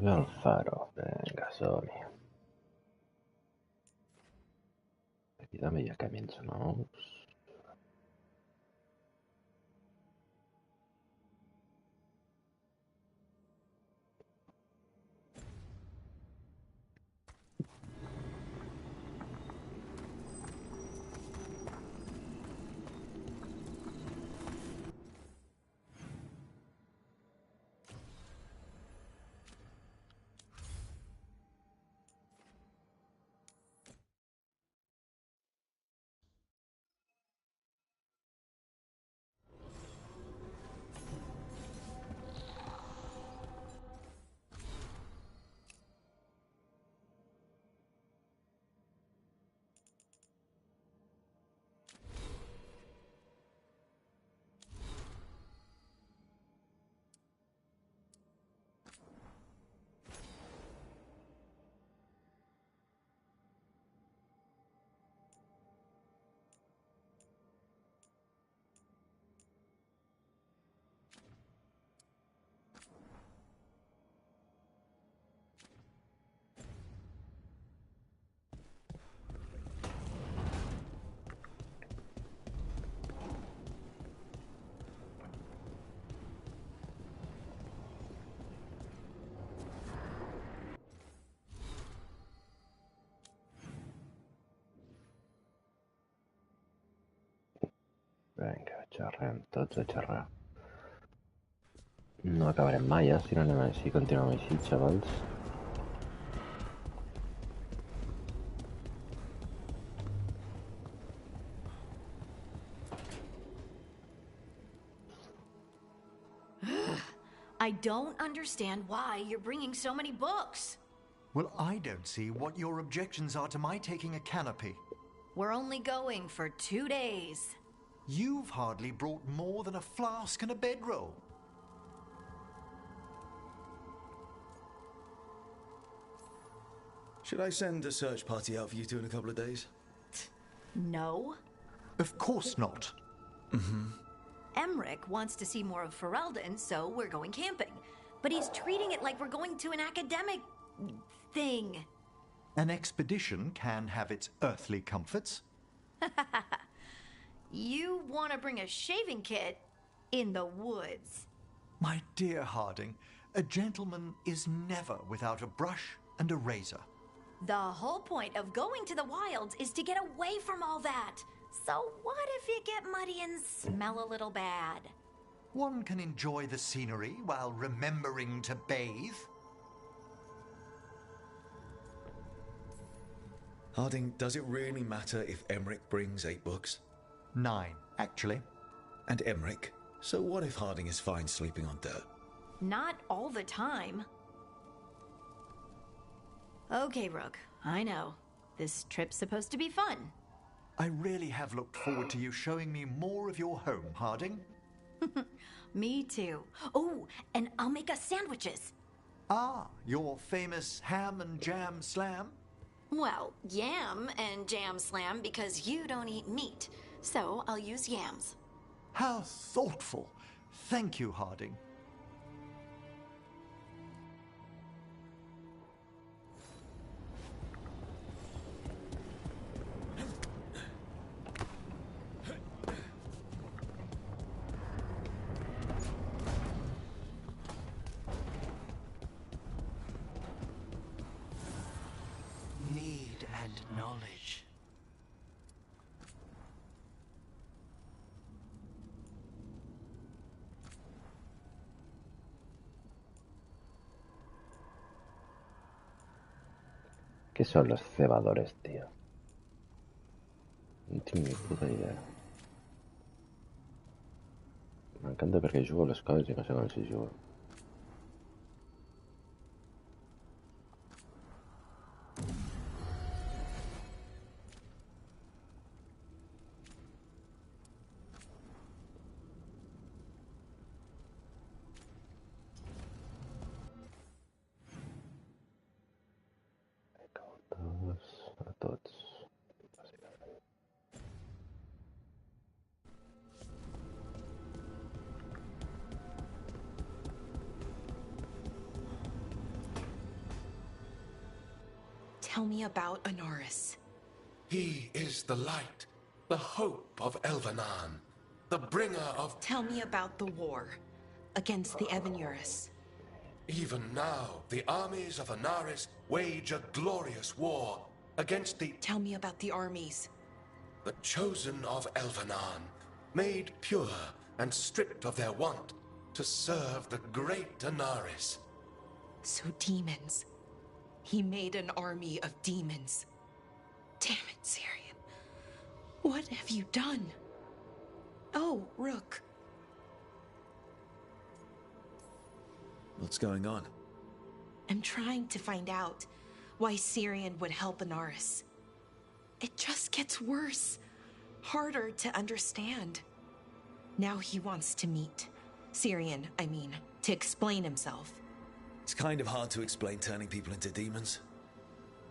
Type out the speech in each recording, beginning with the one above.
Vuelve al faro. Venga, Sony. Aquí dame ya camins nous. Vinga, xerrem tots a xerrar. No acabarem mai, si no anem així, continuem així, xavals. I don't understand why you're bringing so many books. Well, I don't see what your objections are to my taking a canopy. We're only going for 2 days. You've hardly brought more than a flask and a bedroll. Should I send a search party out for you two in a couple of days? No. Of course not. Emmerich wants to see more of Ferelden, so we're going camping. But he's treating it like we're going to an academic thing. An expedition can have its earthly comforts. You want to bring a shaving kit in the woods. My dear Harding, a gentleman is never without a brush and a razor. The whole point of going to the wilds is to get away from all that. So what if you get muddy and smell a little bad? One can enjoy the scenery while remembering to bathe. Harding, does it really matter if Emmerich brings 8 books? 9, actually. And Emmerich? So what if Harding is fine sleeping on dirt? Not all the time. Okay, Rook, I know. This trip's supposed to be fun. I really have looked forward to you showing me more of your home, Harding. Me too. Oh, and I'll make us sandwiches. Ah, your famous ham and jam slam? Well, yam and jam slam because you don't eat meat. So I'll use yams. How thoughtful. Thank you, Harding. Need and knowledge. ¿Qué son los cebadores, tío? No tinc ni puta idea. M'encanta perquè jugo a les coses i no sé com s'hi juga. A tots. Tell me about Anaris. He is the light, the hope of Elvenan, the bringer of... Tell me about the war against the Evenuris. Even now, the armies of Anaris wage a glorious war against the... Tell me about the armies. The chosen of Elvenan, made pure and stripped of their want to serve the great Anaris. So demons. He made an army of demons. Damn it, Syrian. What have you done? Oh, Rook. What's going on? I'm trying to find out why Syrian would help Anaris. It just gets worse. Harder to understand. Now he wants to meet. Syrian, I mean, to explain himself. It's kind of hard to explain turning people into demons.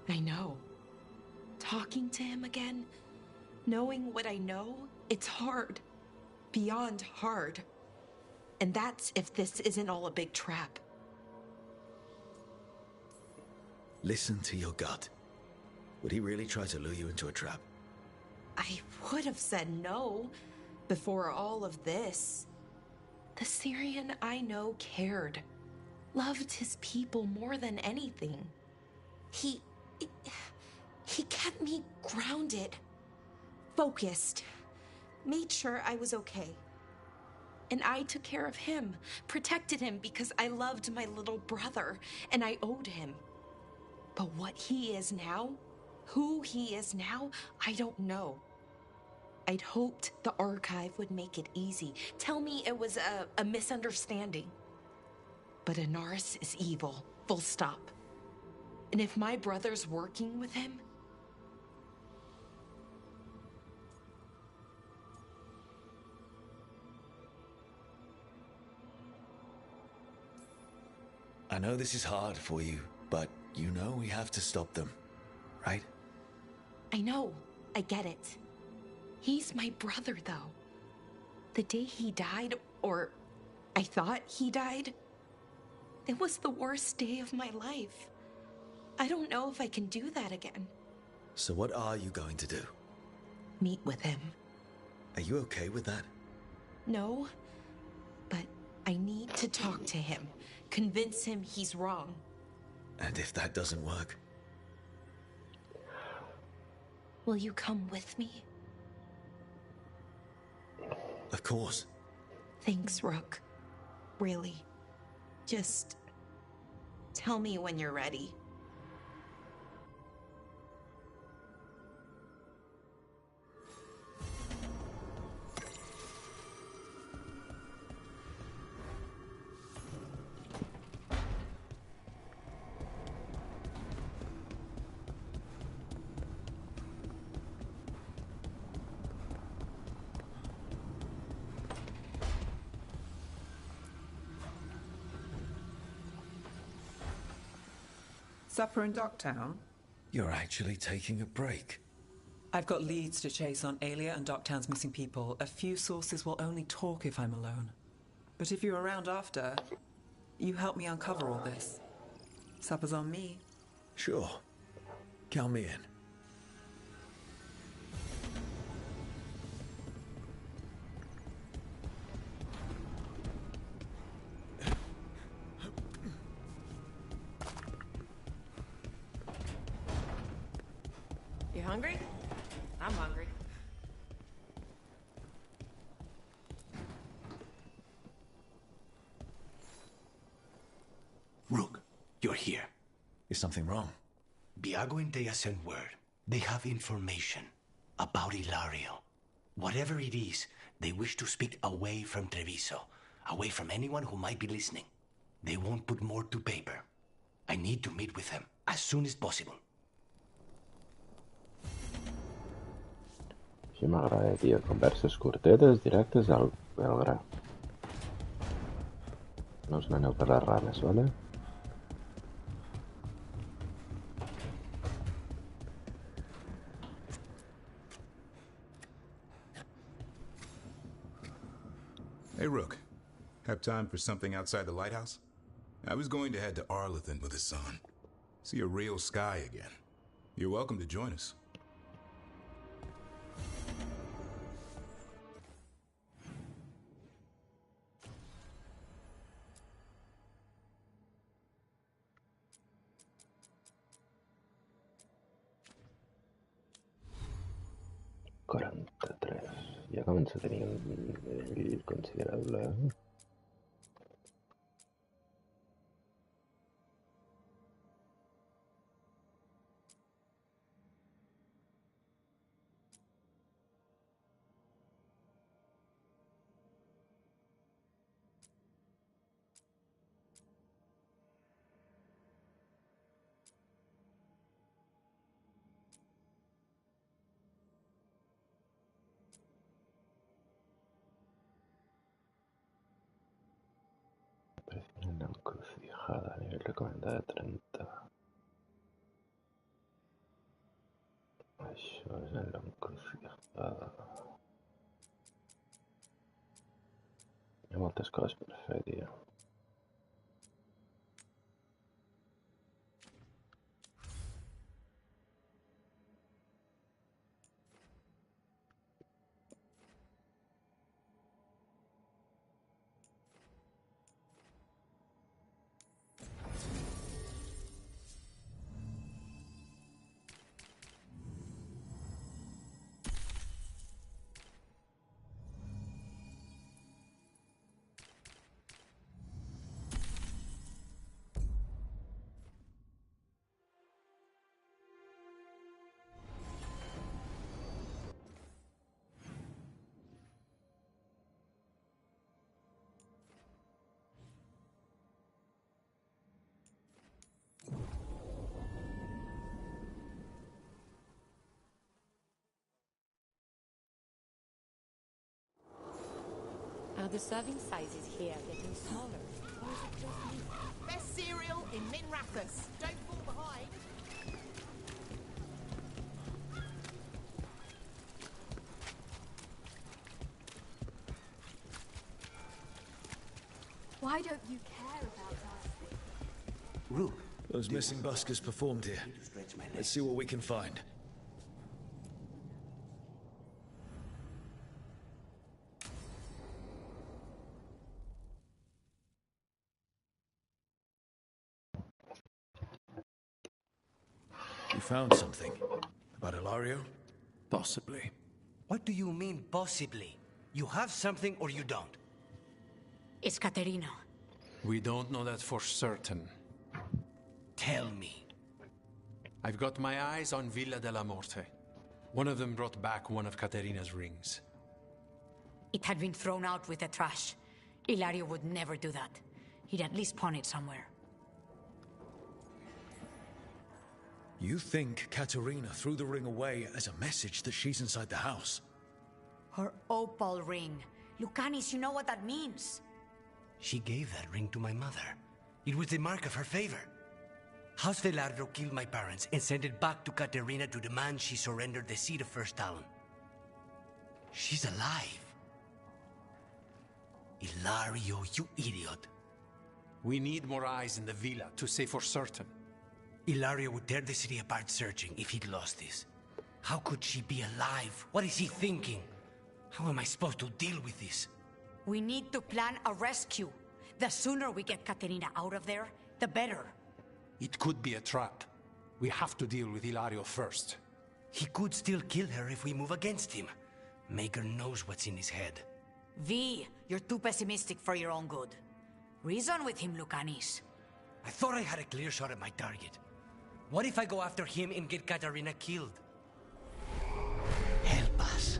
I know. Talking to him again, knowing what I know, it's hard. Beyond hard. And that's if this isn't all a big trap. Listen to your gut. Would he really try to lure you into a trap? I would have said no before all of this. The Syrian I know cared. Loved his people more than anything. He kept me grounded, focused, made sure I was okay. And I took care of him, protected him because I loved my little brother and I owed him. But what he is now, who he is now, I don't know. I'd hoped the archive would make it easy. Tell me it was a misunderstanding. But Anaris is evil, full stop. And if my brother's working with him... I know this is hard for you, but you know we have to stop them, right? I know, I get it. He's my brother, though. The day he died, or I thought he died, it was the worst day of my life. I don't know if I can do that again. So what are you going to do? Meet with him. Are you okay with that? No, but I need to talk to him. Convince him he's wrong. And if that doesn't work? Will you come with me? Of course. Thanks, Rook. Really. Just tell me when you're ready. Supper in Docktown? You're actually taking a break. I've got leads to chase on Alia and Docktown's missing people. A few sources will only talk if I'm alone. But if you're around after, you help me uncover all this. Supper's on me. Sure. Count me in. You hungry? I'm hungry. Rook, you're here. Is something wrong? Biago and Dea sent word. They have information about Ilario. Whatever it is, they wish to speak away from Treviso, away from anyone who might be listening. They won't put more to paper. I need to meet with them as soon as possible. Així m'agrada, tio. Converses curtetes, directes al gra. No us n'aneu per les rames, vale? Hey, Rook. Have time for something outside the lighthouse? I was going to head to Arlington with the sun. See a real sky again. You're welcome to join us. Ja comença a tenir un nivell considerable. Una encrucijada, nivel recomendada de 30. Això és en l'encrucijada. Hi ha moltes coses per fer, tio. Are the serving sizes here getting smaller? Or is it just me? Best cereal in Minrathus. Don't fall behind. Why don't you care about us? Rook. Those missing buskers performed here. Let's see what we can find. You found something? About Ilario? Possibly. What do you mean, possibly? You have something or you don't? It's Caterina. We don't know that for certain. Tell me. I've got my eyes on Villa della Morte. One of them brought back one of Caterina's rings. It had been thrown out with the trash. Ilario would never do that. He'd at least pawn it somewhere. You think Caterina threw the ring away as a message that she's inside the house? Her opal ring. Lucanis, you know what that means. She gave that ring to my mother. It was the mark of her favor. House Veilguard killed my parents and sent it back to Caterina to demand she surrender the seat of First Talon. She's alive. Ilario, you idiot. We need more eyes in the villa to say for certain. Ilario would tear the city apart searching if he'd lost this. How could she be alive? What is he thinking? How am I supposed to deal with this? We need to plan a rescue. The sooner we get Caterina out of there, the better. It could be a trap. We have to deal with Ilario first. He could still kill her if we move against him. Maker knows what's in his head. V, you're too pessimistic for your own good. Reason with him, Lucanis. I thought I had a clear shot at my target. What if I go after him and get Caterina killed? Help us.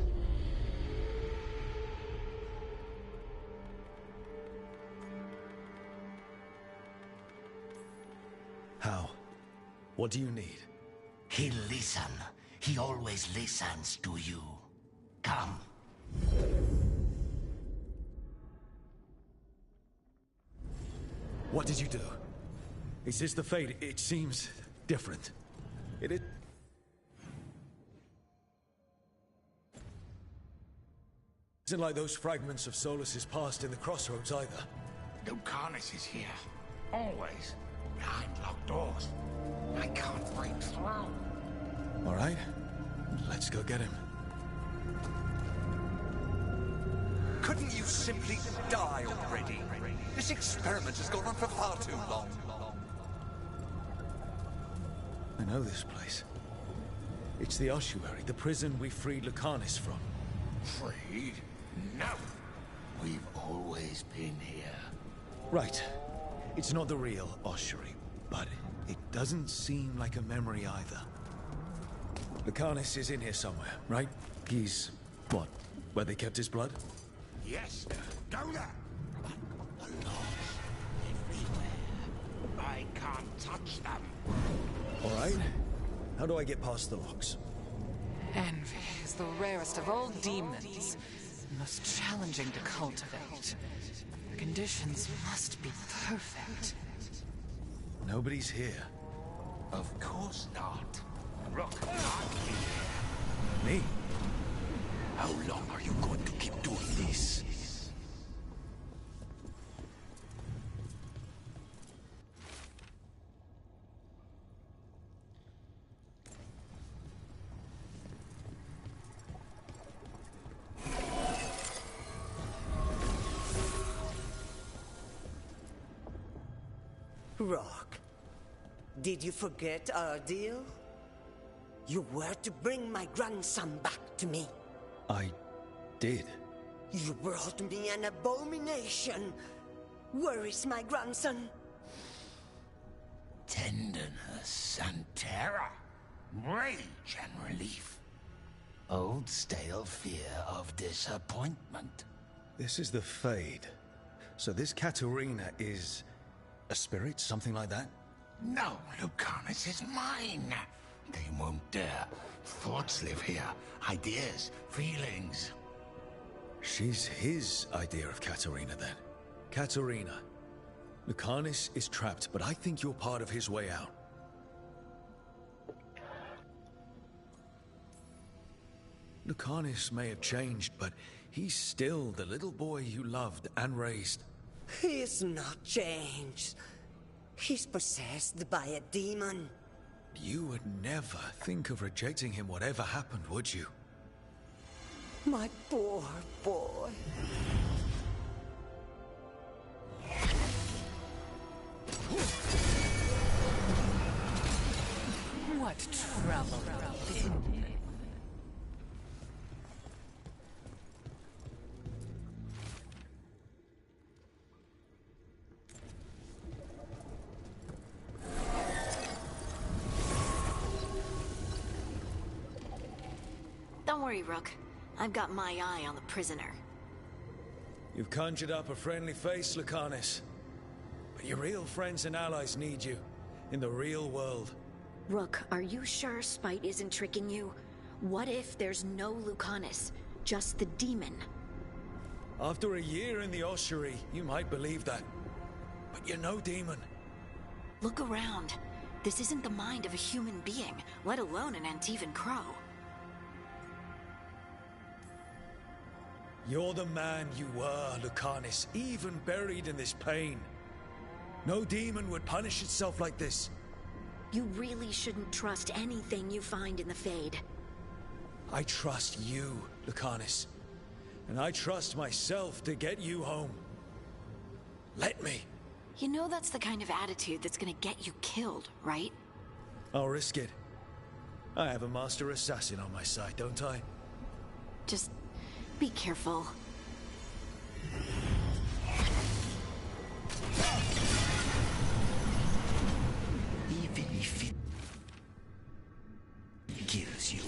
How? What do you need? He'll listen. He always listens to you. Come. What did you do? Is this the fate? It seems different. It isn't like those fragments of Solus's past in the crossroads either. Lucanis is here. Always. Behind locked doors. I can't break through. All right, let's go get him. Couldn't you simply die already? This experiment has gone on for far too long. I know this place. It's the ossuary, the prison we freed Lucanus from. Freed? No! We've always been here. Right. It's not the real ossuary, but it doesn't seem like a memory either. Lucanus is in here somewhere, right? He's... what? Where they kept his blood? Yes, go there! But the locks everywhere. I can't touch them. All right. How do I get past the locks? Envy is the rarest of all demons, and most challenging to cultivate. The conditions must be perfect. Nobody's here. Of course not. Rook, I'm here. Me? How long are you going to keep doing this? Rock, did you forget our deal? You were to bring my grandson back to me. I did. You brought me an abomination. Where is my grandson? Tenderness and terror. Rage and relief. Old stale fear of disappointment. This is the Fade. So this Katerina is... a spirit? Something like that? No, Lucanus is mine. They won't dare. Thoughts live here. Ideas, feelings. She's his idea of Katerina, then. Katerina. Lucanus is trapped, but I think you're part of his way out. Lucanus may have changed, but he's still the little boy you loved and raised. He's not changed. He's possessed by a demon. You would never think of rejecting him whatever happened, would you? My poor boy. What trouble. Don't worry, Rook. I've got my eye on the prisoner. You've conjured up a friendly face, Lucanus. But your real friends and allies need you. In the real world. Rook, are you sure Spite isn't tricking you? What if there's no Lucanus, just the demon? After a year in the ossuary, you might believe that. But you're no demon. Look around. This isn't the mind of a human being, let alone an Antivan Crow. You're the man you were, Lucanus, even buried in this pain. No demon would punish itself like this. You really shouldn't trust anything you find in the Fade. I trust you, Lucanus. And I trust myself to get you home. Let me. You know that's the kind of attitude that's gonna get you killed, right? I'll risk it. I have a master assassin on my side, don't I? Just be careful. Even if it kills you.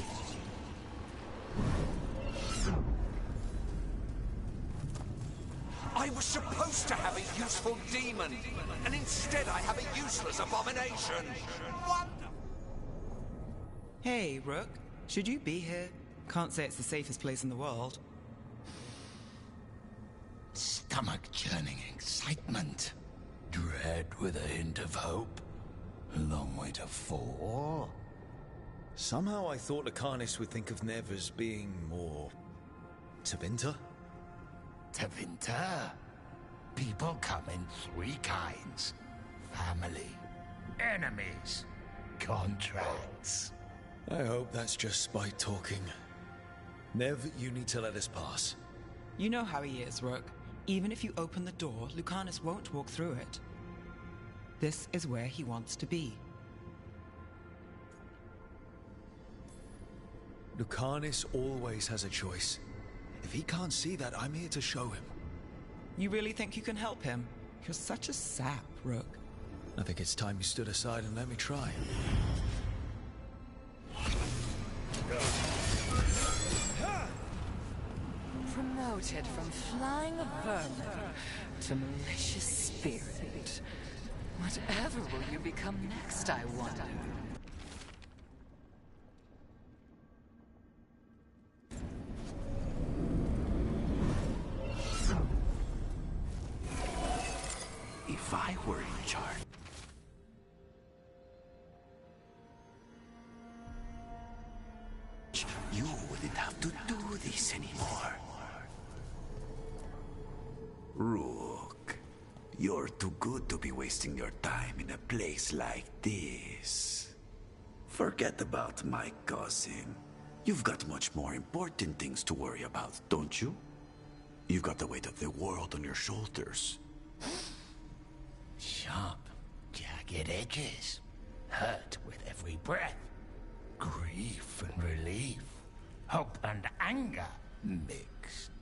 I was supposed to have a useful demon, and instead I have a useless abomination. What? Hey, Rook. Should you be here? Can't say it's the safest place in the world. Stomach-churning excitement. Dread with a hint of hope. A long way to fall. Somehow I thought Lucanus would think of Nev as being more... Tevinter? Tevinter? People come in three kinds. Family, enemies, contracts. I hope that's just spite talking. Nev, you need to let us pass. You know how he is, Rook. Even if you open the door, Lucanus won't walk through it. This is where he wants to be. Lucanus always has a choice. If he can't see that, I'm here to show him. You really think you can help him? You're such a sap, Rook. I think it's time you stood aside and let me try. Promoted from flying vermin to malicious spirit. Whatever will you become next, I wonder? If I were in charge, you wouldn't have to do this anymore. Rook, you're too good to be wasting your time in a place like this. Forget about my cousin. You've got much more important things to worry about, don't you? You've got the weight of the world on your shoulders. Sharp, jagged edges. Hurt with every breath. Grief and relief. Hope and anger mixed.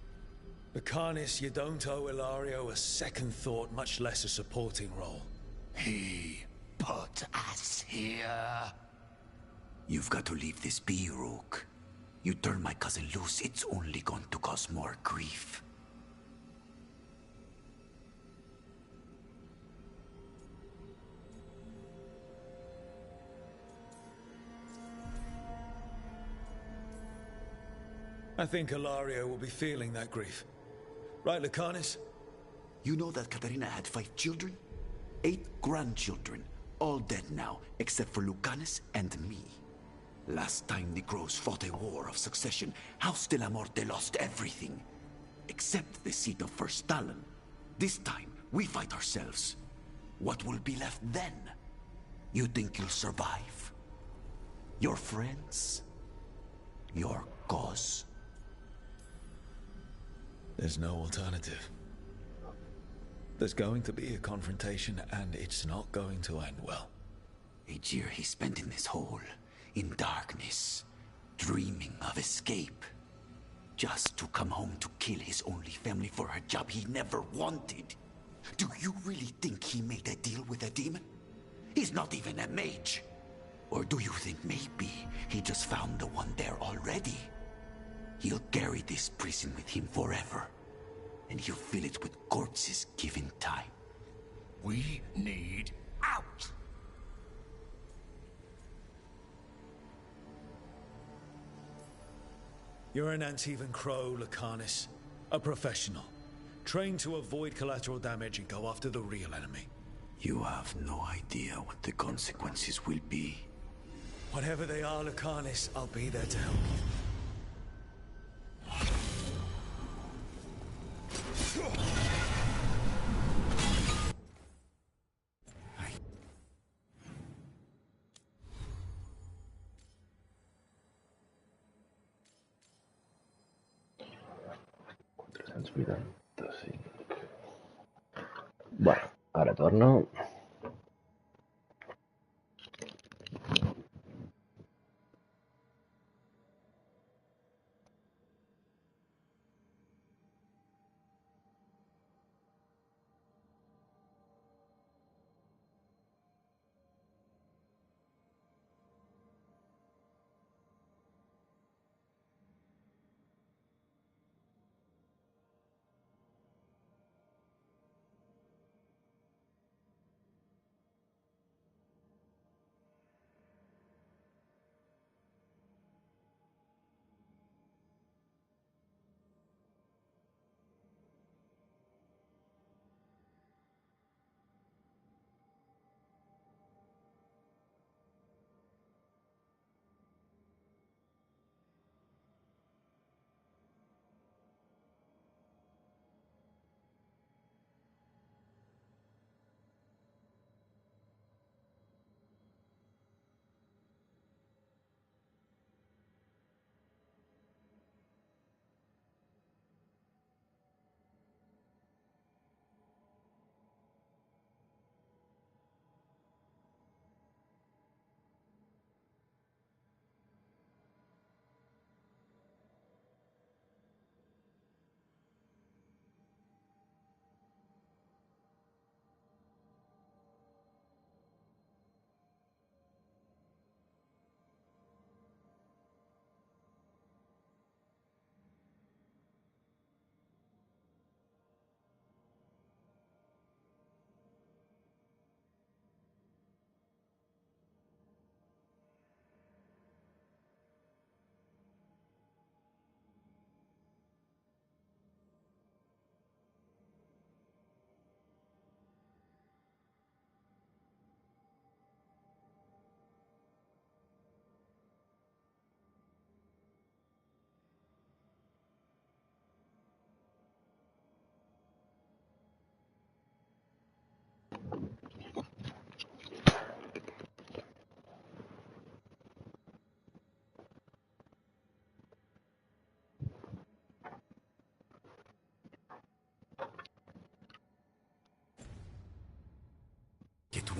Lucanus, you don't owe Ilario a second thought, much less a supporting role. He put us here. You've got to leave this be, Rook. You turn my cousin loose, it's only going to cause more grief. I think Ilario will be feeling that grief. Right, Lucanus? You know that Katarina had 5 children? 8 grandchildren, all dead now, except for Lucanus and me. Last time Necros fought a war of succession, House de la Morte lost everything. Except the seat of First Talon. This time, we fight ourselves. What will be left then? You think you'll survive? Your friends? Your cause? There's no alternative. There's going to be a confrontation, and it's not going to end well. A year he spent in this hole, in darkness, dreaming of escape. Just to come home to kill his only family for a job he never wanted. Do you really think he made a deal with a demon? He's not even a mage. Or do you think maybe he just found the one there already? He'll carry this prison with him forever. And he'll fill it with corpses given time. We need out! You're an Antivan Crow, Lucanus. A professional. Trained to avoid collateral damage and go after the real enemy. You have no idea what the consequences will be. Whatever they are, Lucanus, I'll be there to help you. Bueno, ara torno.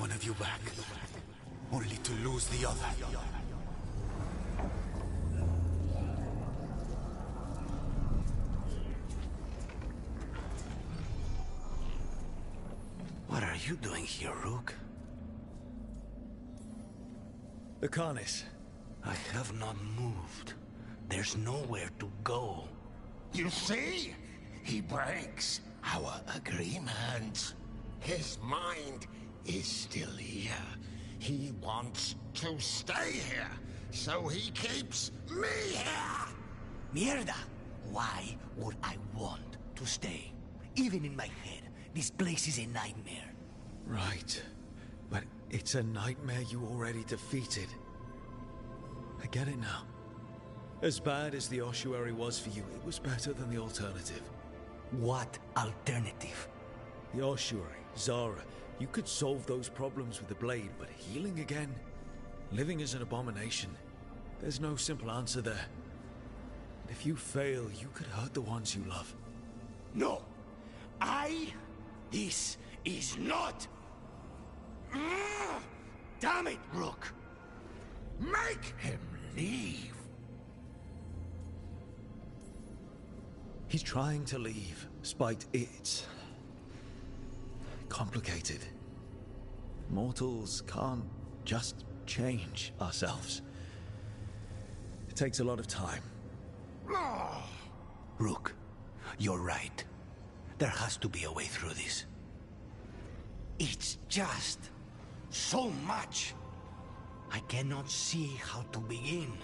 one of you back, only to lose the other. What are you doing here, Rook? The Carnis. I have not moved. There's nowhere to go. You see? He breaks our agreement. His mind is still here. He wants to stay here, so he keeps me here! Mierda! Why would I want to stay? Even in my head, this place is a nightmare. Right. But it's a nightmare you already defeated. I get it now. As bad as the ossuary was for you, it was better than the alternative. What alternative? The ossuary, Zara. You could solve those problems with the blade, but healing again? Living is an abomination. There's no simple answer there. And if you fail, you could hurt the ones you love. No! This is not... Damn it, Rook! Make him leave! He's trying to leave, spite it's complicated. Mortals can't just change ourselves. It takes a lot of time. Rook, you're right. There has to be a way through this. It's just so much. I cannot see how to begin.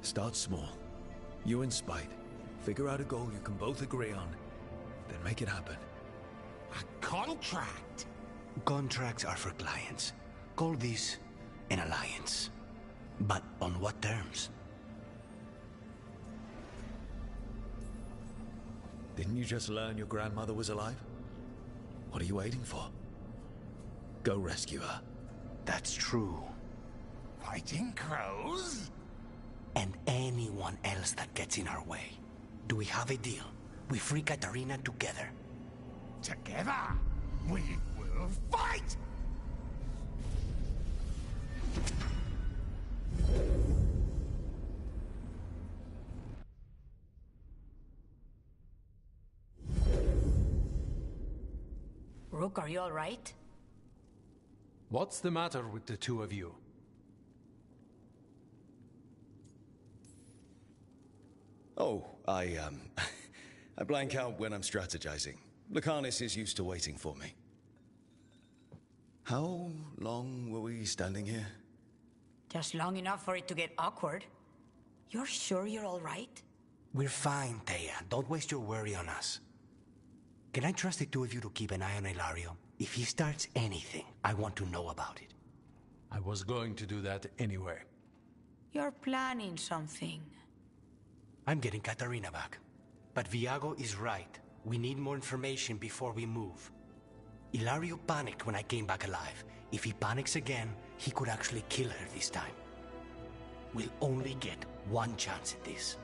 Start small. You and Spite. Figure out a goal you can both agree on, then make it happen. A contract? Contracts are for clients. Call this an alliance. But on what terms? Didn't you just learn your grandmother was alive? What are you waiting for? Go rescue her. That's true. Fighting crows? And anyone else that gets in our way. Do we have a deal? We free Katarina together. Together, we will fight! Rook, are you all right? What's the matter with the two of you? Oh, I blank out when I'm strategizing. Lucanus is used to waiting for me. How long were we standing here? Just long enough for it to get awkward. You're sure you're all right? We're fine, Thea. Don't waste your worry on us. Can I trust the two of you to keep an eye on Ilario? If he starts anything, I want to know about it. I was going to do that anyway. You're planning something. I'm getting Katarina back. But Viago is right. We need more information before we move. Ilario panicked when I came back alive. If he panics again, he could actually kill her this time. We'll only get one chance at this.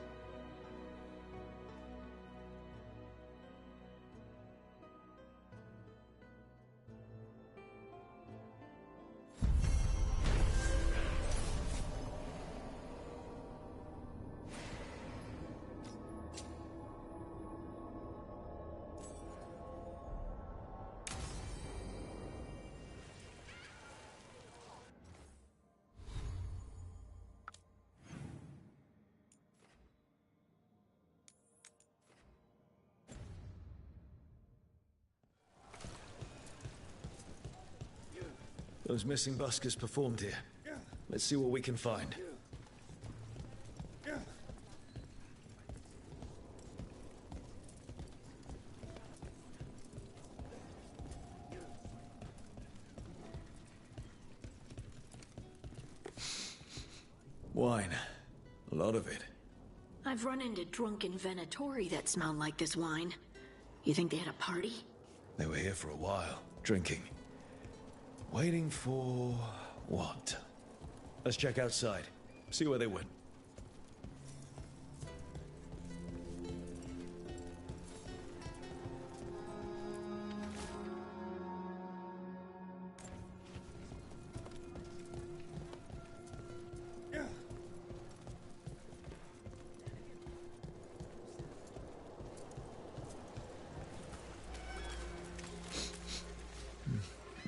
Those missing buskers performed here. Let's see what we can find. Wine. A lot of it. I've run into drunken Venatori that smelled like this wine. You think they had a party? They were here for a while, drinking. Waiting for... what? Let's check outside. See where they went.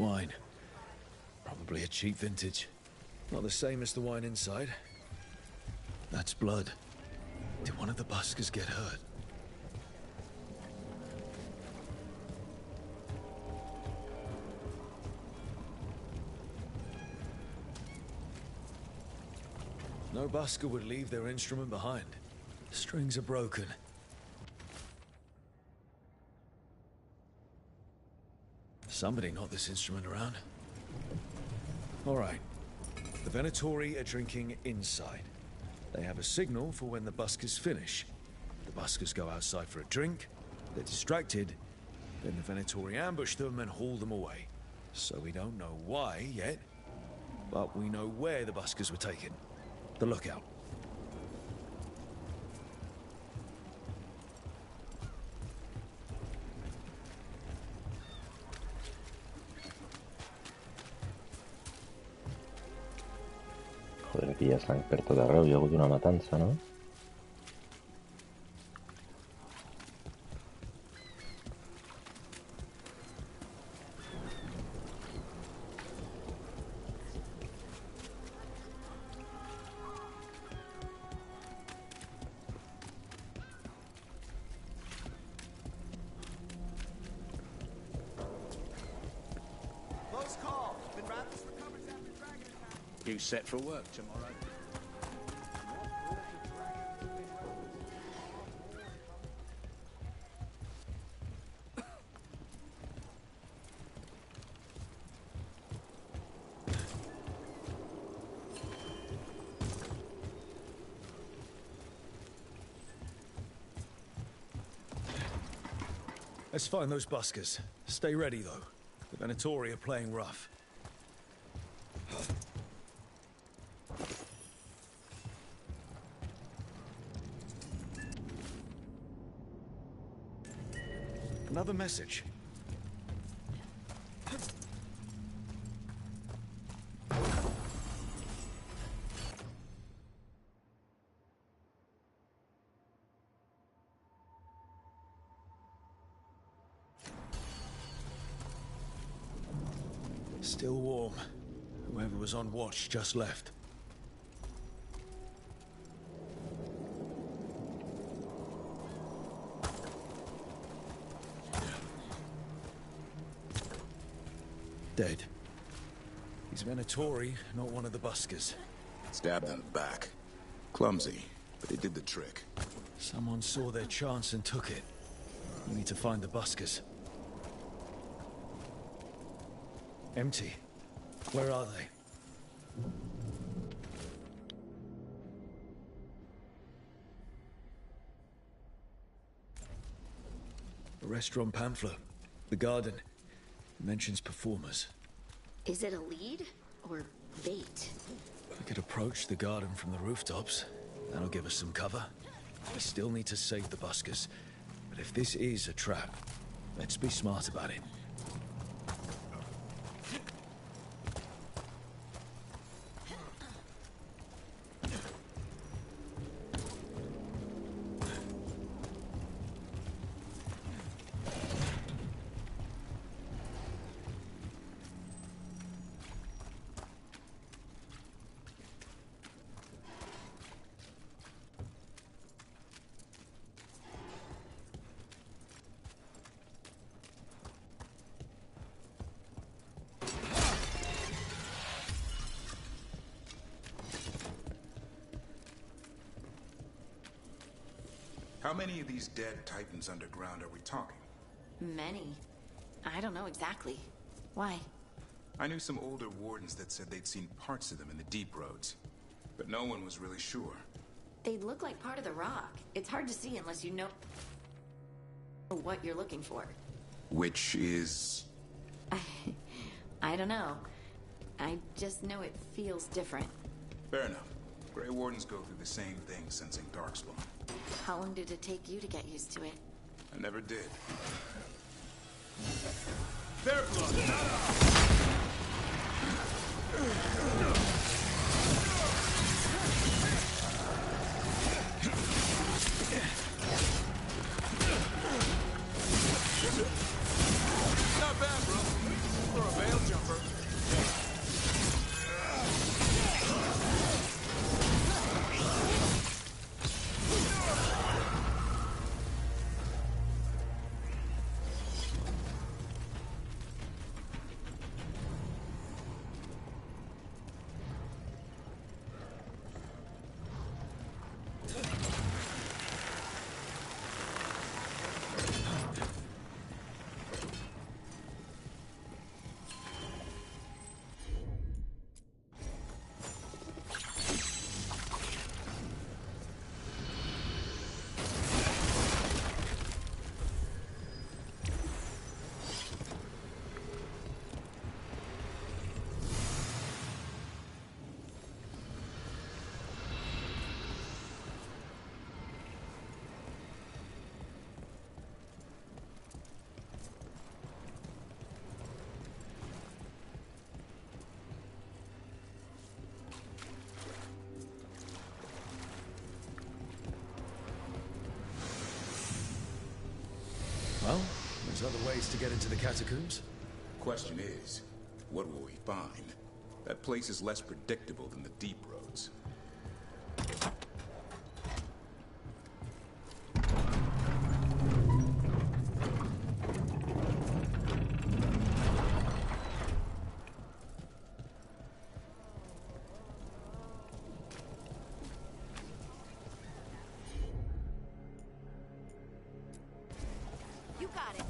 Wine. Probably a cheap vintage. Not the same as the wine inside. That's blood. Did one of the buskers get hurt? No busker would leave their instrument behind. The strings are broken. Somebody knocked this instrument around. All right. The Venatori are drinking inside. They have a signal for when the buskers finish. The buskers go outside for a drink, they're distracted, then the Venatori ambush them and haul them away. So we don't know why yet, but we know where the buskers were taken. The lookout. Joder, aquí hi ha sang per tot arreu, hi ha hagut una matança, no? Close call. Been Rathus recovers after dragon attack. You set for work tomorrow? Let's find those buskers. Stay ready, though. The Venatori are playing rough. Another message. Still warm. Whoever was on watch just left. Dead. He's Venatori, not one of the buskers. Stabbed in the back. Clumsy, but it did the trick. Someone saw their chance and took it. We need to find the buskers. Empty. Where are they? A restaurant pamphlet. The garden. It mentions performers. Is it a lead or bait? We could approach the garden from the rooftops. That'll give us some cover. We still need to save the buskers. But if this is a trap, let's be smart about it. How many of these dead Titans underground are we talking? Many. I don't know exactly. Why? I knew some older wardens that said they'd seen parts of them in the deep roads, but no one was really sure. They look like part of the rock. It's hard to see unless you know what you're looking for. Which is... I don't know. I just know it feels different. Fair enough. Grey Wardens go through the same thing sensing Darkspawn. How long did it take you to get used to it? I never did. Their blood! Not bad, bro. For a veil jump. want other ways to get into the catacombs? Question is, what will we find? That place is less predictable than the deep roads. You got it.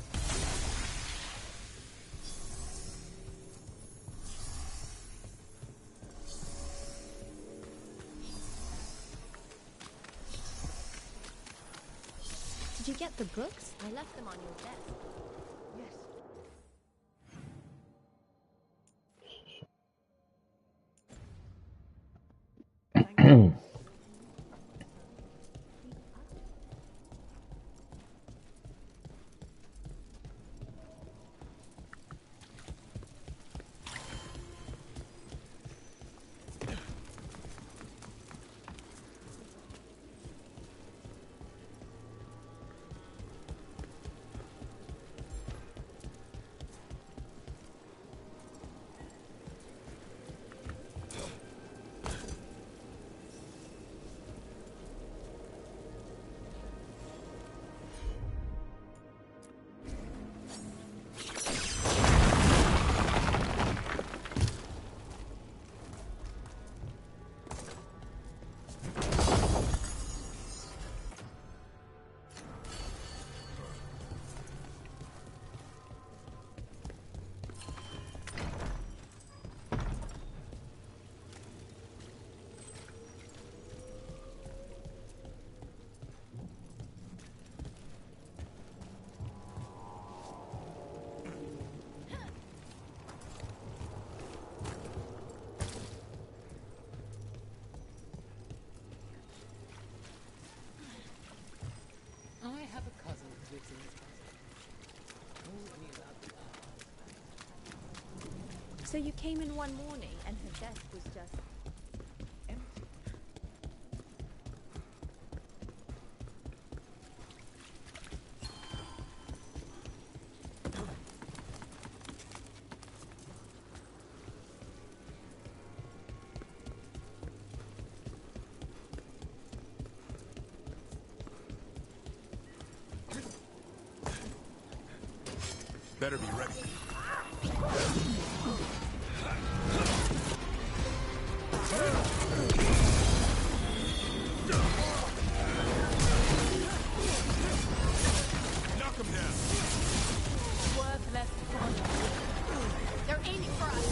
Did you get the books? I left them on your desk. Yes. I have a cousin who lives in this house. Told me about the So you came in one morning and her desk was just empty. Better be ready. Knock him down. Worthless fun. They're aiming for us.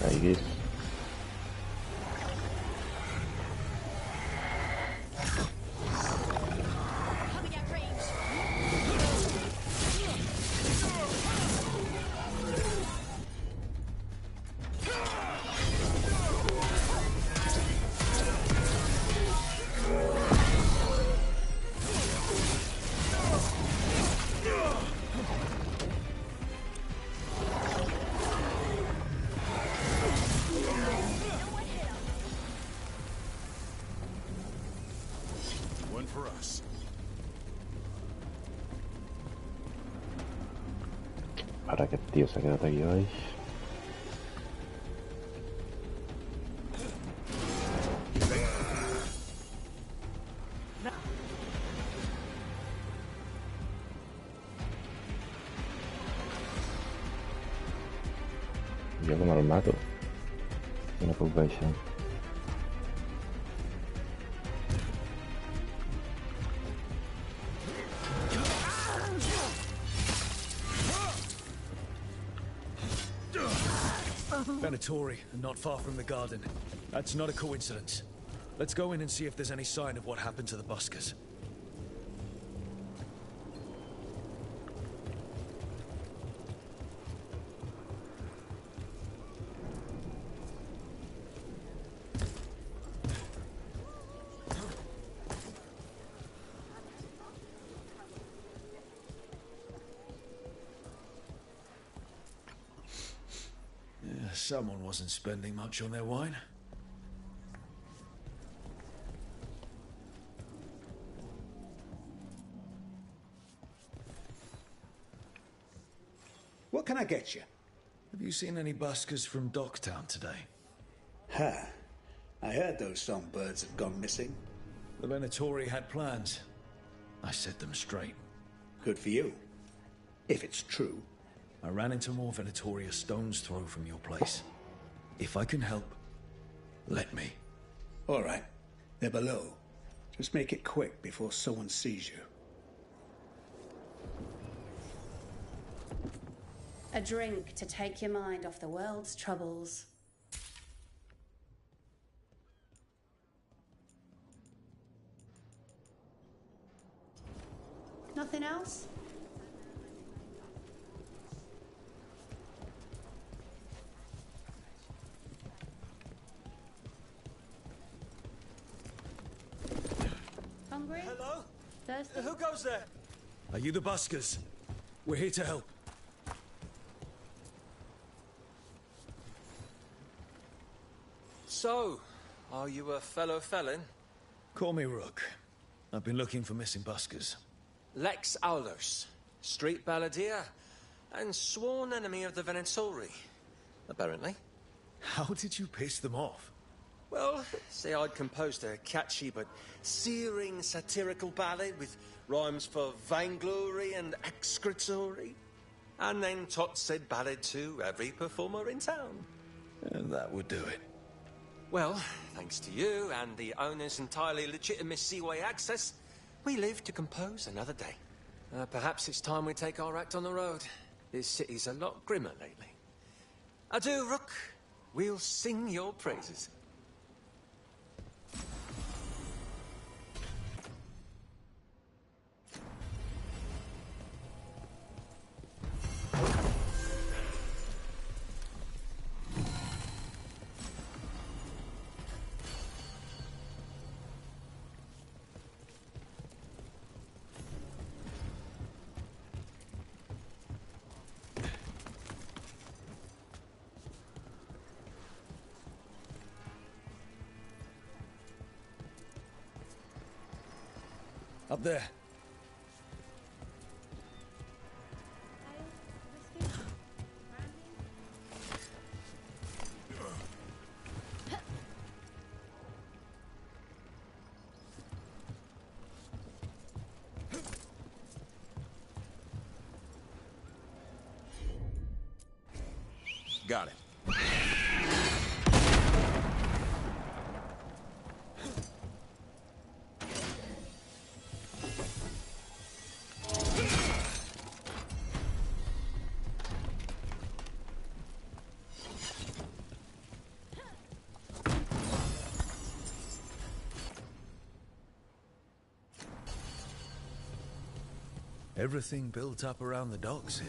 Ahí es. One for us. Ahora que el tío se ha quedado aquí hoy. Yo como lo mato. Una compasión. Venatori, and not far from the garden. That's not a coincidence. Let's go in and see if there's any sign of what happened to the buskers. Someone wasn't spending much on their wine. What can I get you? Have you seen any buskers from Docktown today? Ha! I heard those songbirds had gone missing. The Venatori had plans. I set them straight. Good for you. If it's true. I ran into more Venatori a stone's throw from your place. If I can help, let me. All right. They're below. Just make it quick before someone sees you. A drink to take your mind off the world's troubles. Nothing else? Hungry? Hello? Thirsty? Who goes there? Are you the buskers? We're here to help. So, are you a fellow felon? Call me Rook. I've been looking for missing buskers. Lex Aulers, street balladeer, and sworn enemy of the Venatori, apparently. How did you piss them off? Well, say I'd composed a catchy but searing satirical ballad with rhymes for vainglory and excretory, and then taught said ballad to every performer in town. And that would do it. Well, thanks to you and the owner's entirely legitimate seaway access, we live to compose another day. Perhaps it's time we take our act on the road. This city's a lot grimmer lately. Adieu, Rook. We'll sing your praises. Up there. Got it. Everything built up around the docks here.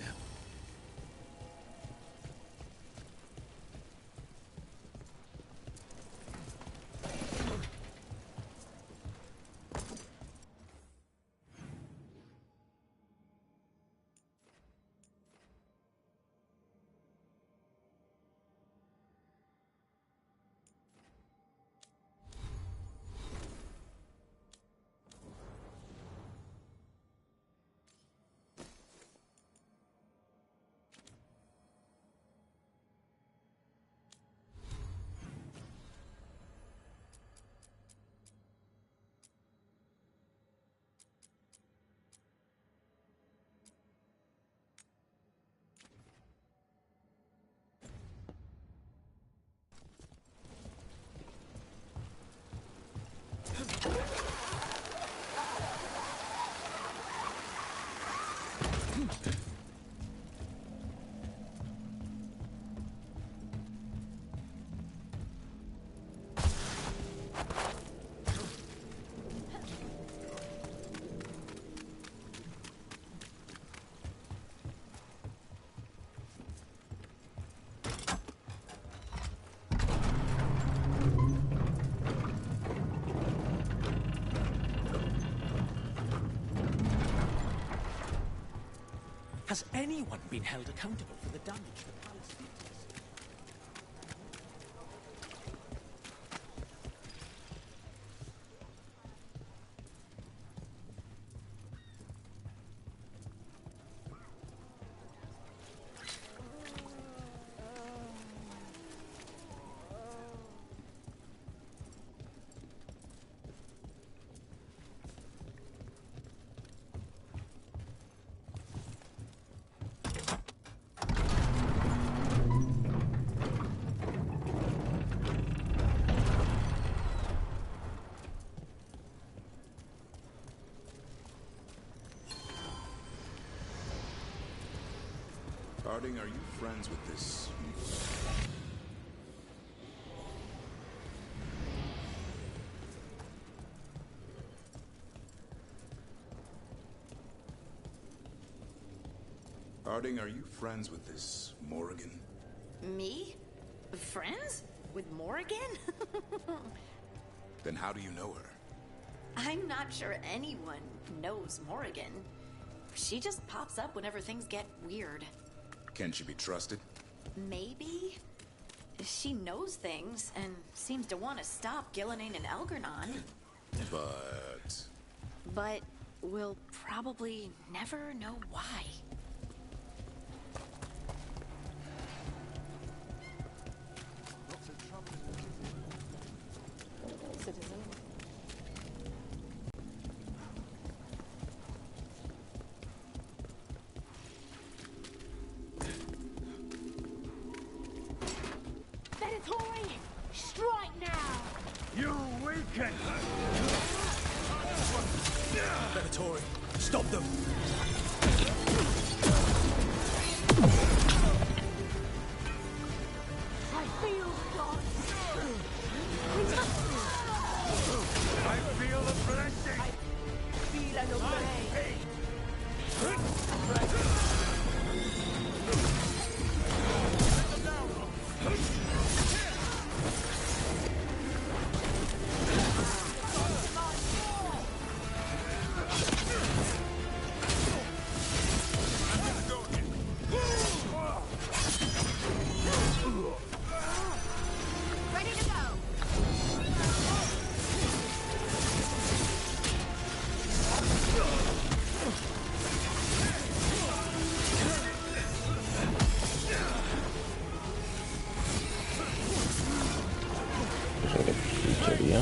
Has anyone been held accountable for the damage the palace did to us? Harding, are you friends with this? Harding, are you friends with this Morrigan? Me? Friends? With Morrigan? Then how do you know her? I'm not sure anyone knows Morrigan. She just pops up whenever things get weird. Can she be trusted? Maybe? She knows things and seems to want to stop Gillenane and Algernon. But we'll probably never know why. Citizen. Venatori! Strike now! You weaken! Venatori, stop them! I feel God! I feel the blessing! I feel and obey! Ready to go! Eso que sería.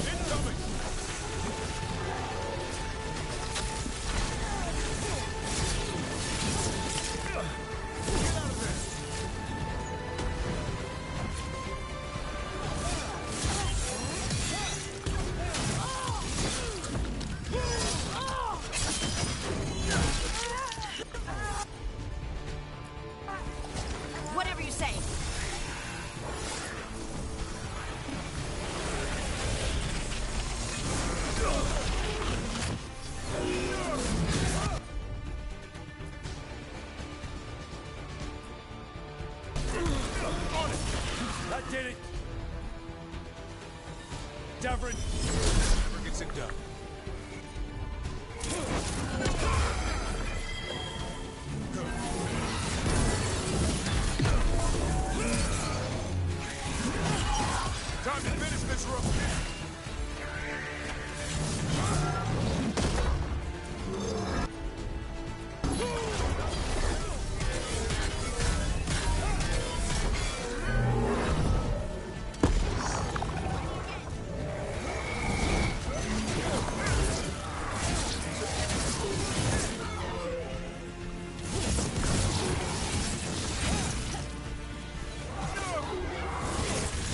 Whatever you say. That did it! Davrin! Never gets it done. Time to finish this rope.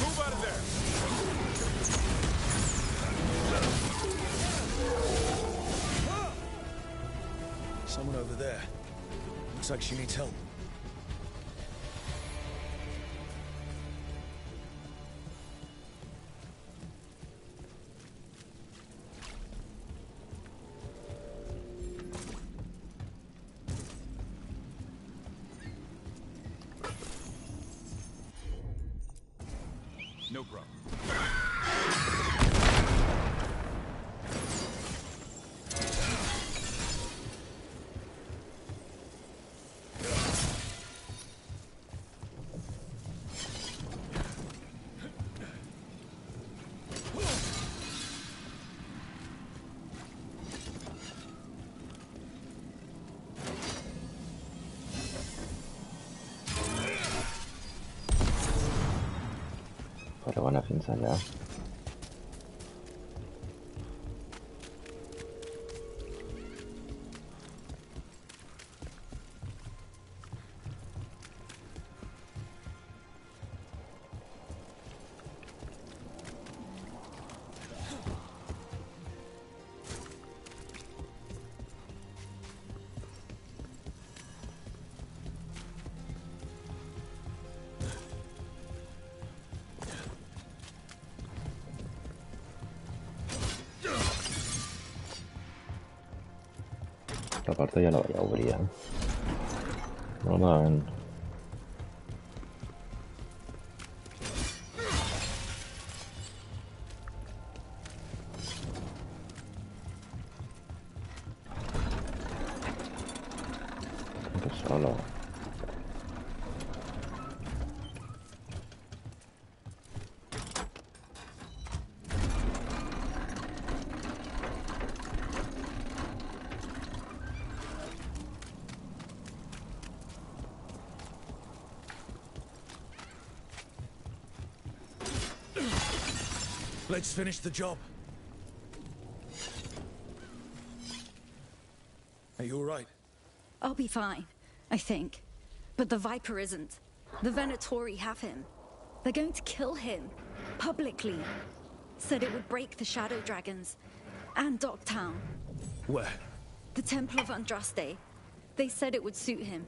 Move out of there. Someone over there. Looks like she needs help. No problem. Però van fins allà. Esta parte ya la voy a abrir, ¿eh? No la ven. Solo. Let's finish the job. Are you all right? I'll be fine, I think. But the Viper isn't. The Venatori have him. They're going to kill him. Publicly. Said it would break the Shadow Dragons. And Dogtown. Where? The Temple of Andraste. They said it would suit him.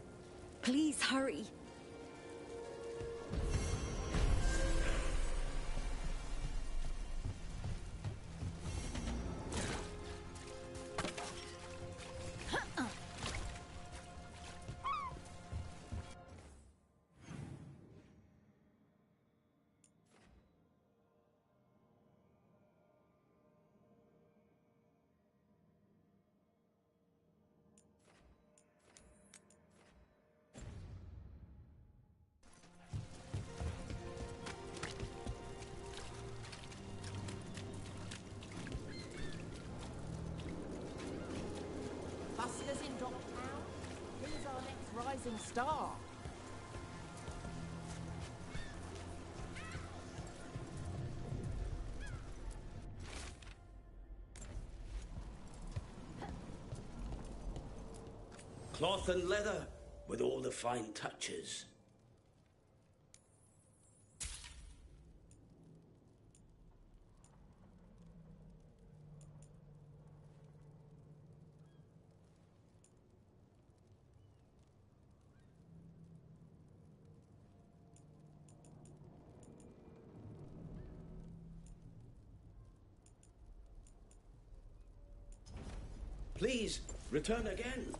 Please hurry. Hustlers in Dogtown? Who's our next rising star? Cloth and leather, with all the fine touches. Please, return again.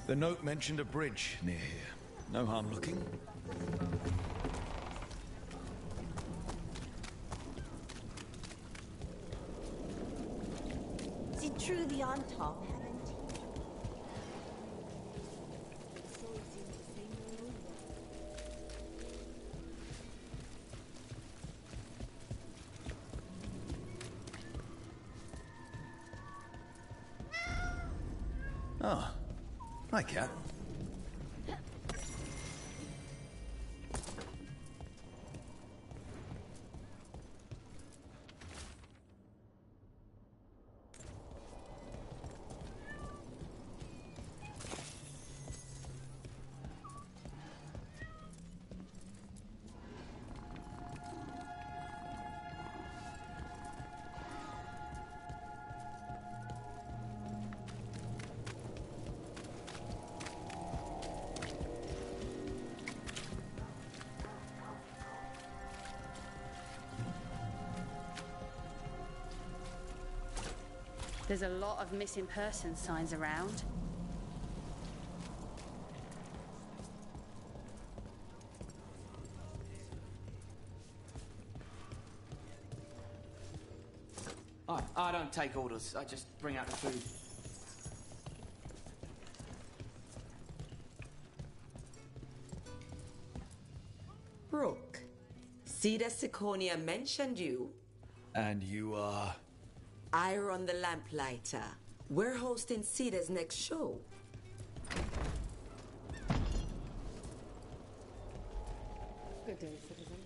The note mentioned a bridge near here. No harm looking. Is it true the Antal haven't? Ah, hi, Cat. There's a lot of missing person signs around. I don't take orders. I just bring out the food. Brooke, Cedar Siconia mentioned you. And you are? I run the Lamplighter. We're hosting Cedar's next show. day, citizen.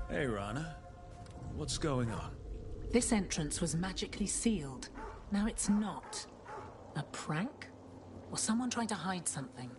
Hey, Rana. What's going on? This entrance was magically sealed. Now it's not. A prank? Or someone trying to hide something?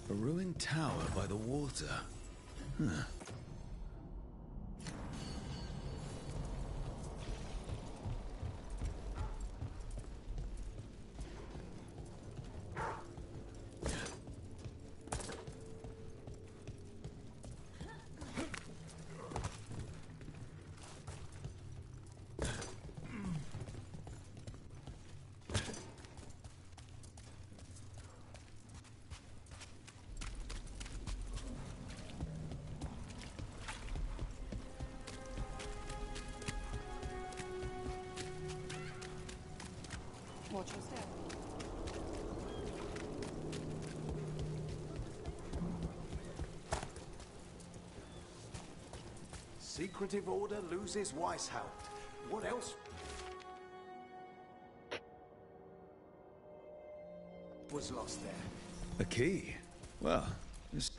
A ruined tower by the water. Huh. Watch your step. Secretive Order loses Weishaupt. What else was lost there? A key. Well, this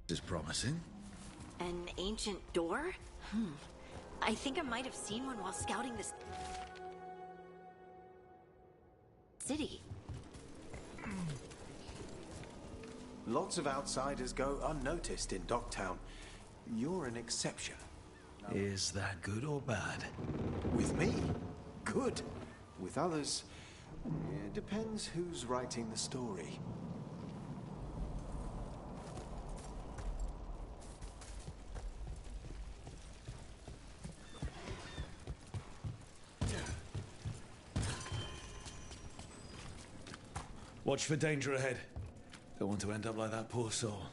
is promising. An ancient door? I think I might have seen one while scouting this city. Lots of outsiders go unnoticed in Docktown. You're an exception. Is that good or bad? With me? Good. With others, it depends who's writing the story. Watch for danger ahead. Don't want to end up like that poor soul.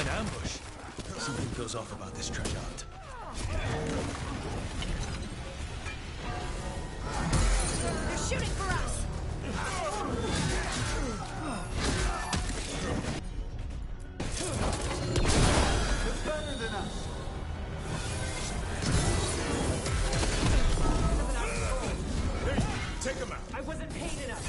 Ambush. Something feels off about this treasure hunt. They're shooting for us! You're better than us. Hey, take him out. I wasn't paid enough.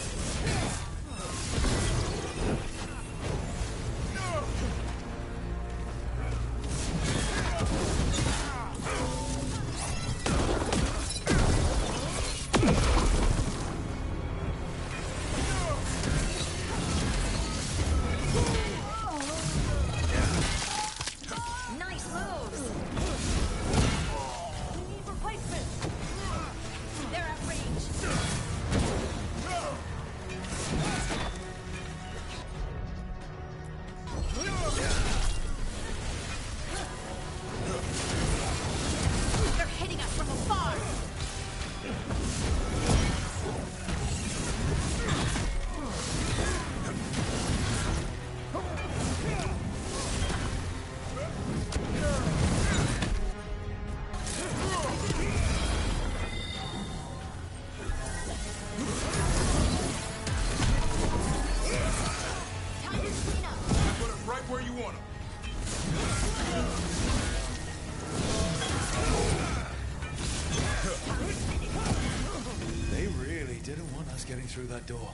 through that door.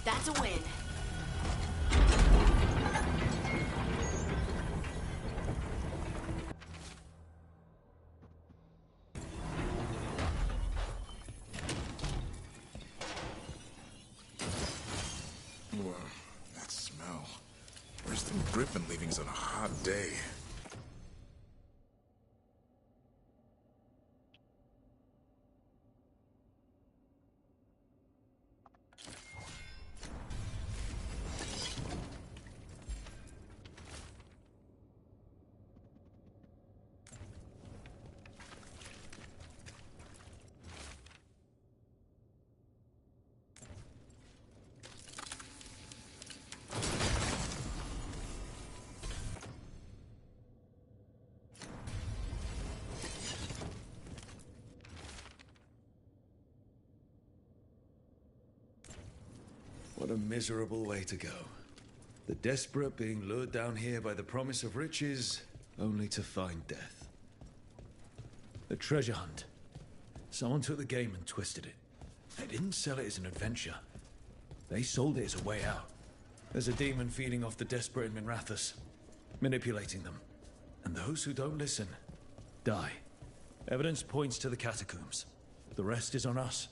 That's a win. That smell. Where's the grip been leavings on a hot day? What a miserable way to go. The desperate being lured down here by the promise of riches, only to find death. A treasure hunt. Someone took the game and twisted it. They didn't sell it as an adventure. They sold it as a way out. There's a demon feeding off the desperate in Minrathous, manipulating them. And those who don't listen, die. Evidence points to the catacombs. The rest is on us.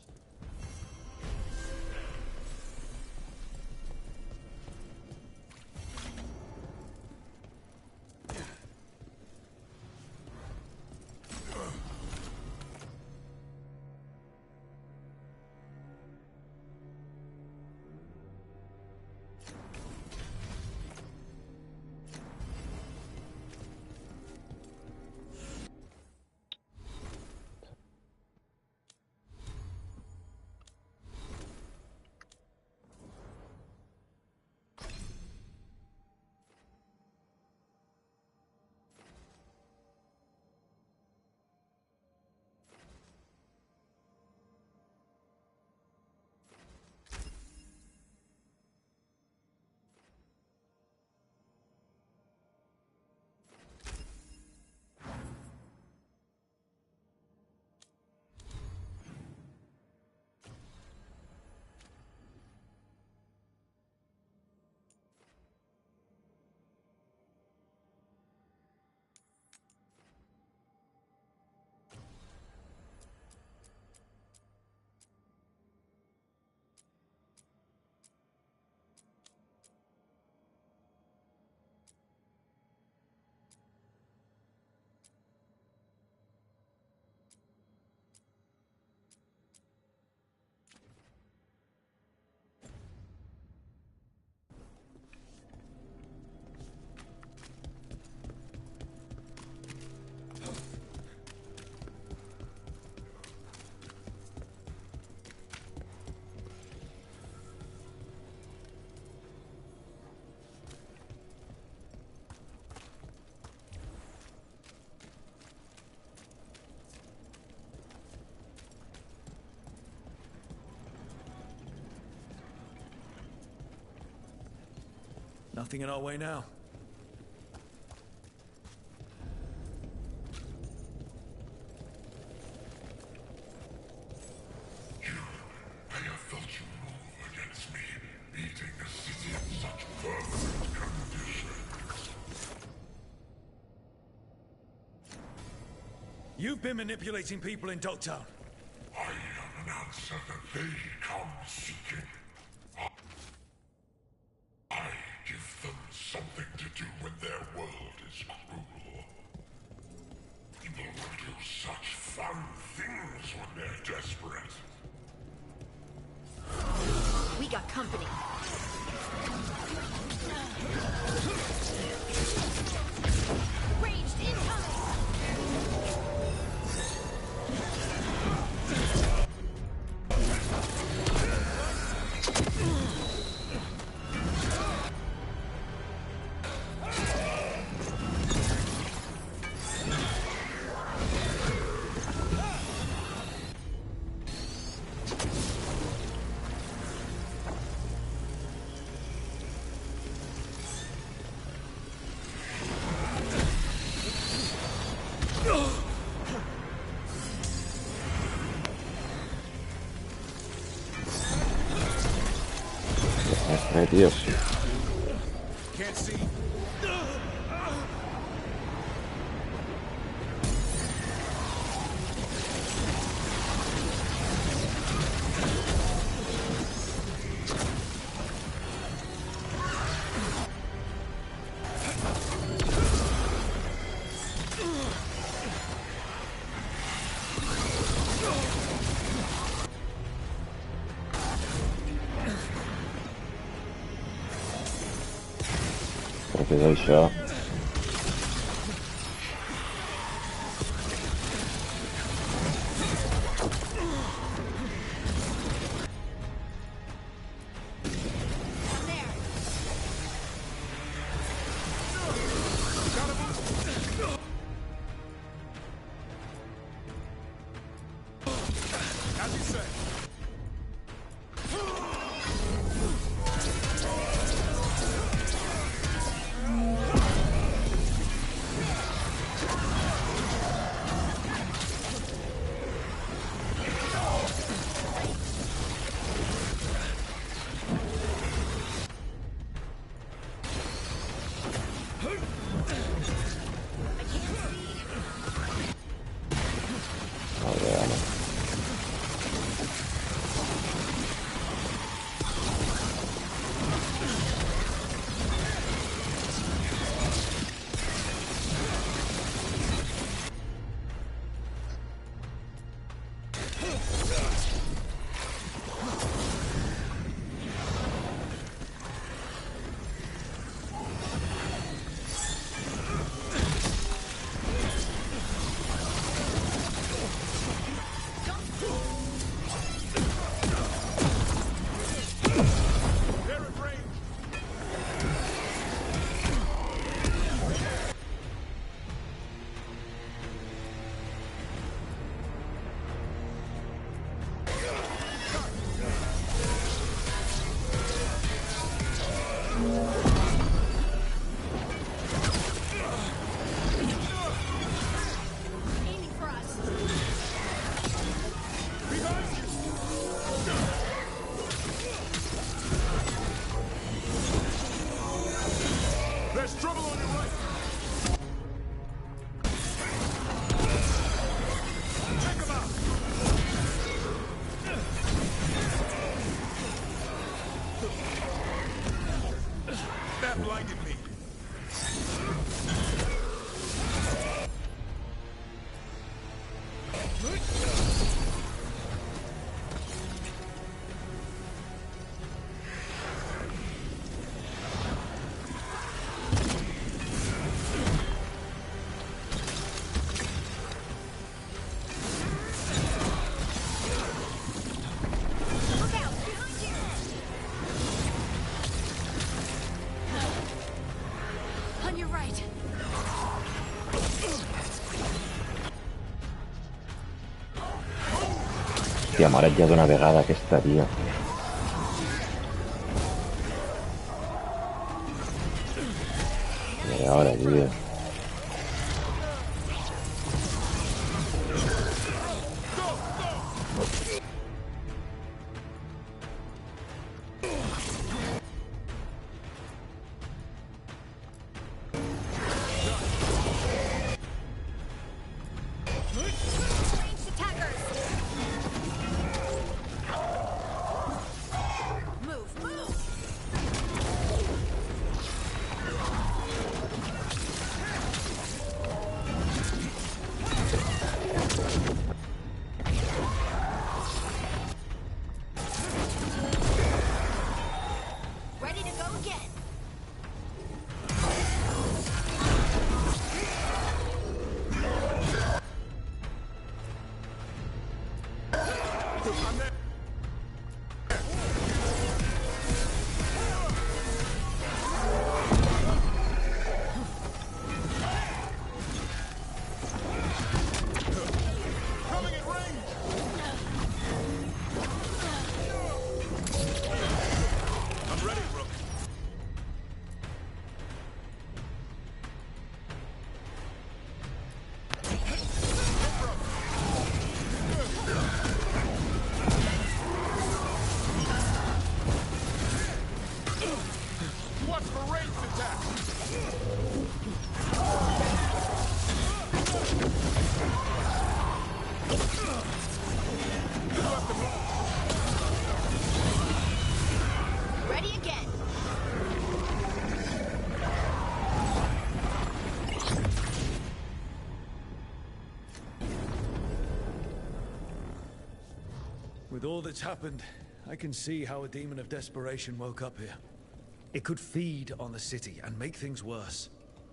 Nothing in our way now. I have felt you move against me, beating the city in such perfect conditions. You've been manipulating people in Dogtown. I am an answer that they come seeking. I give them something to do when their world is cruel. People will do such fun things when they're desperate. We got company. Ranged incoming! Tíos. Can't see. Creo que doy yo. As you say. Vale, vale. There's trouble on your right. Check him out. That blinded me. On your right. Hòstia, m'ha ja d'una vegada aquesta, tio. I ara, tio. Ranged attackers. Move, move. Ready to go again. Coming in range. I'm ready, Rook. With all that's happened, I can see how a demon of desperation woke up here. It could feed on the city and make things worse.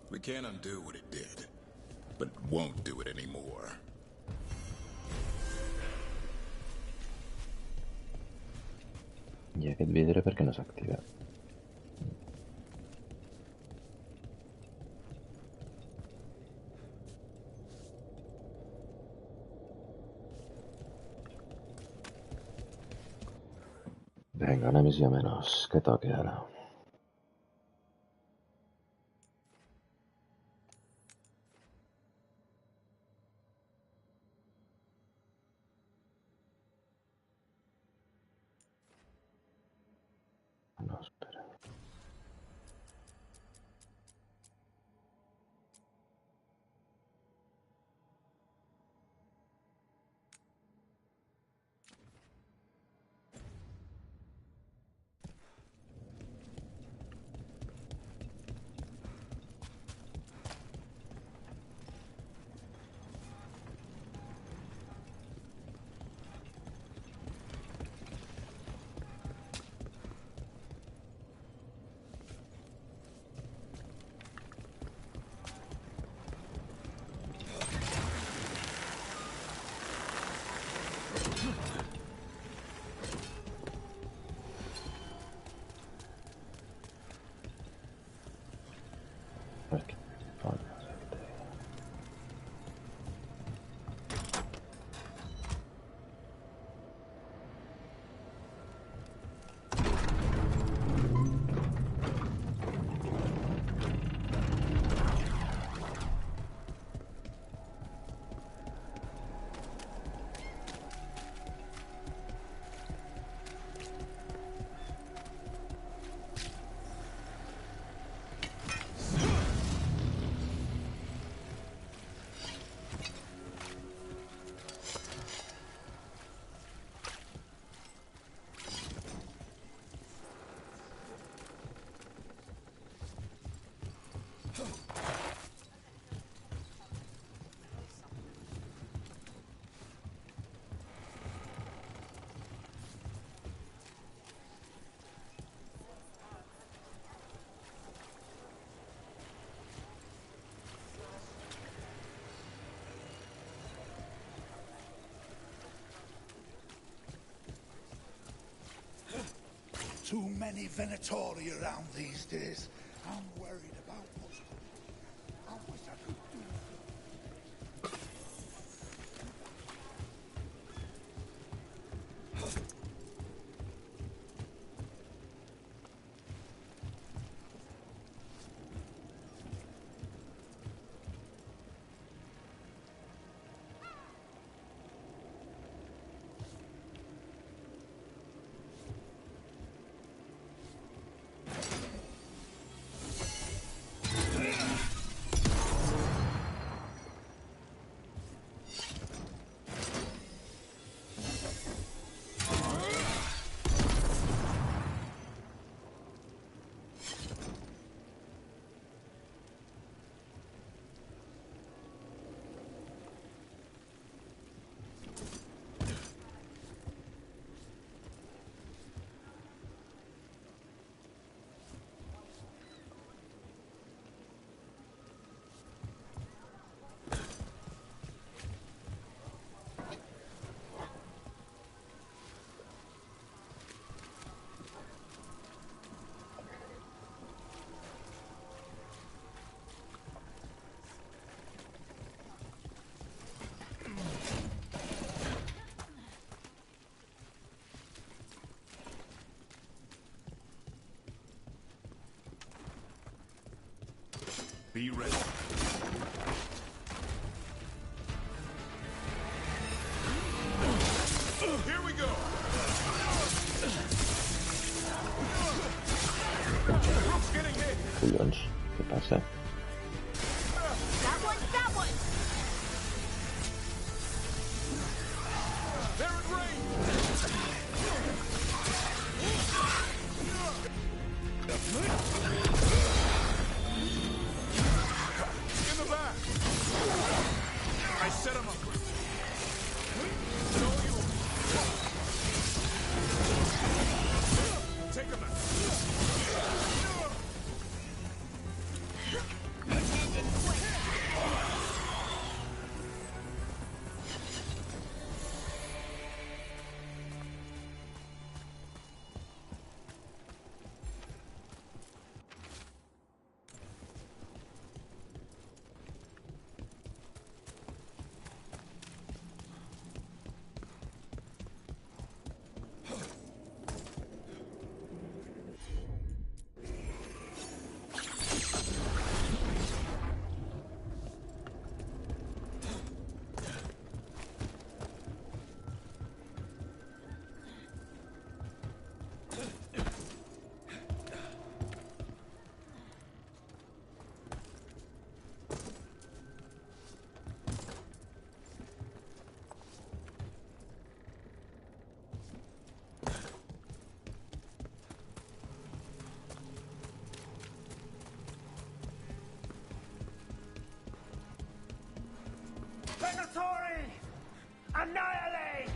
We can't undo what it did, but it won't do it anymore. I aquest vidre per què no s'activa? Venga, una missió menos. Que toque ara. No, espera. Too many Venatori around these days. I'm worried about what's... I wish I could do... Be ready. Here we go. Rook's getting hit. Collons, què passa? That one, that one! They're in range. In the back. I set him up. So you. Venatori! Annihilate!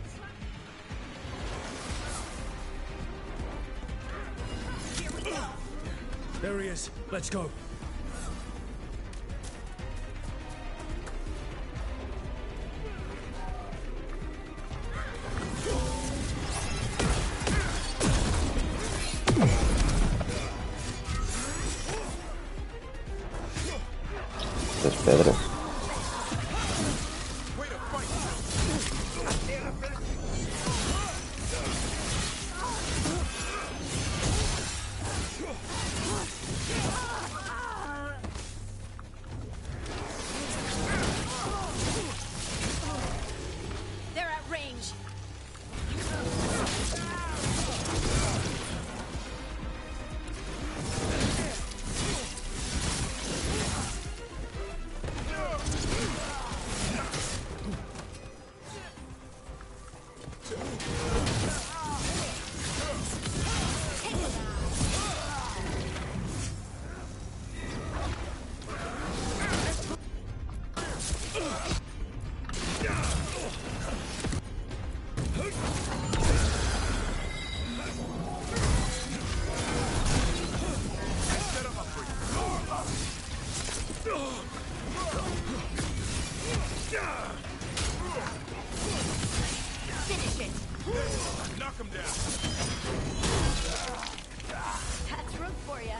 Here we go. There he is. Let's go. Es Pedro. They're at range. Finish it. Knock him down. That's room for you.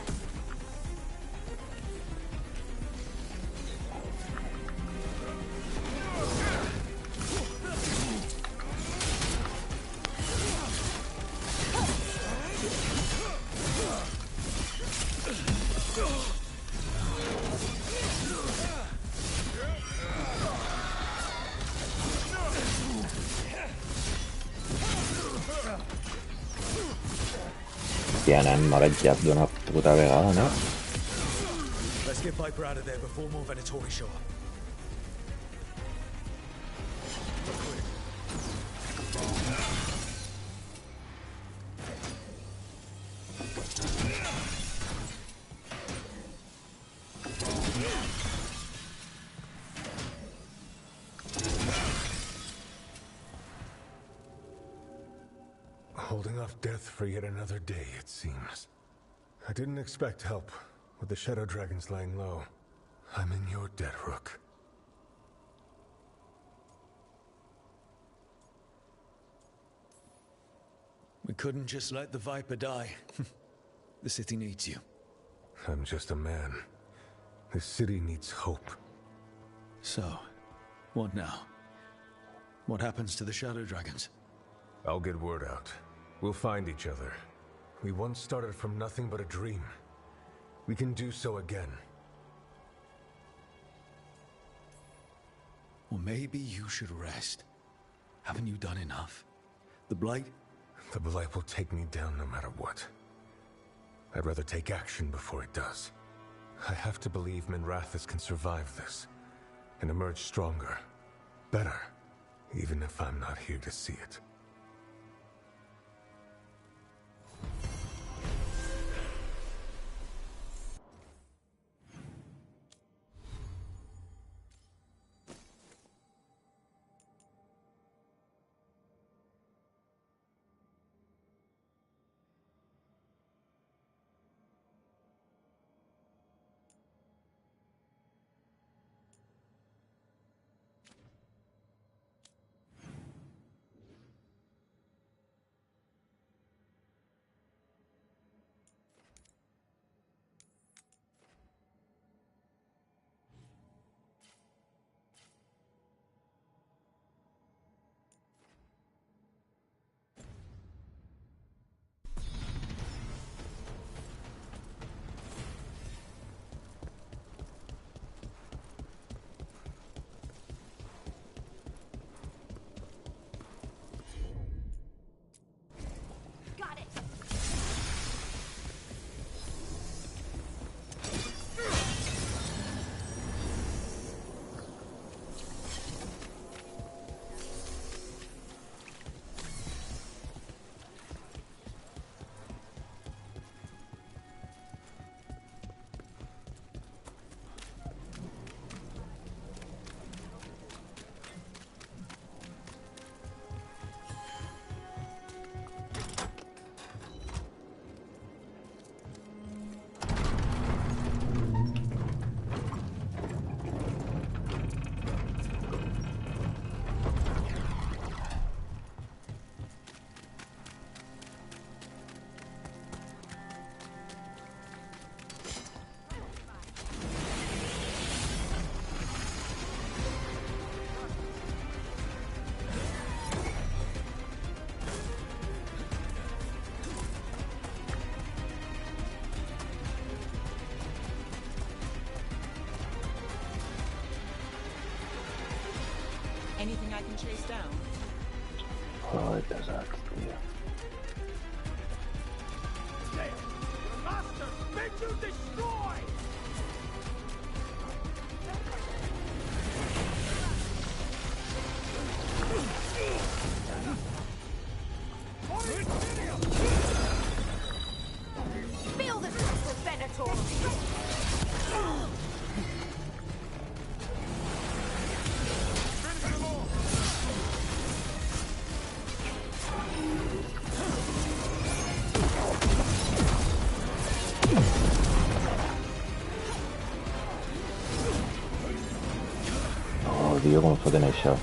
Hòstia, n'hem marejat d'una puta vegada, no? Let's get Viper out of there before more Venatori show up. Holding off death for yet another day, it seems. I didn't expect help, with the Shadow Dragons laying low. I'm in your debt, Rook. We couldn't just let the Viper die. The city needs you. I'm just a man. This city needs hope. So, what now? What happens to the Shadow Dragons? I'll get word out. We'll find each other. We once started from nothing but a dream. We can do so again. Or maybe you should rest. Haven't you done enough? The Blight? The Blight will take me down no matter what. I'd rather take action before it does. I have to believe Minrathous can survive this, and emerge stronger, better, even if I'm not here to see it. Anything I can chase down? Joder, pesado, tío. The master bids you destroy! Feel the truth of Venator! Oh, tío, cómo foten el shot.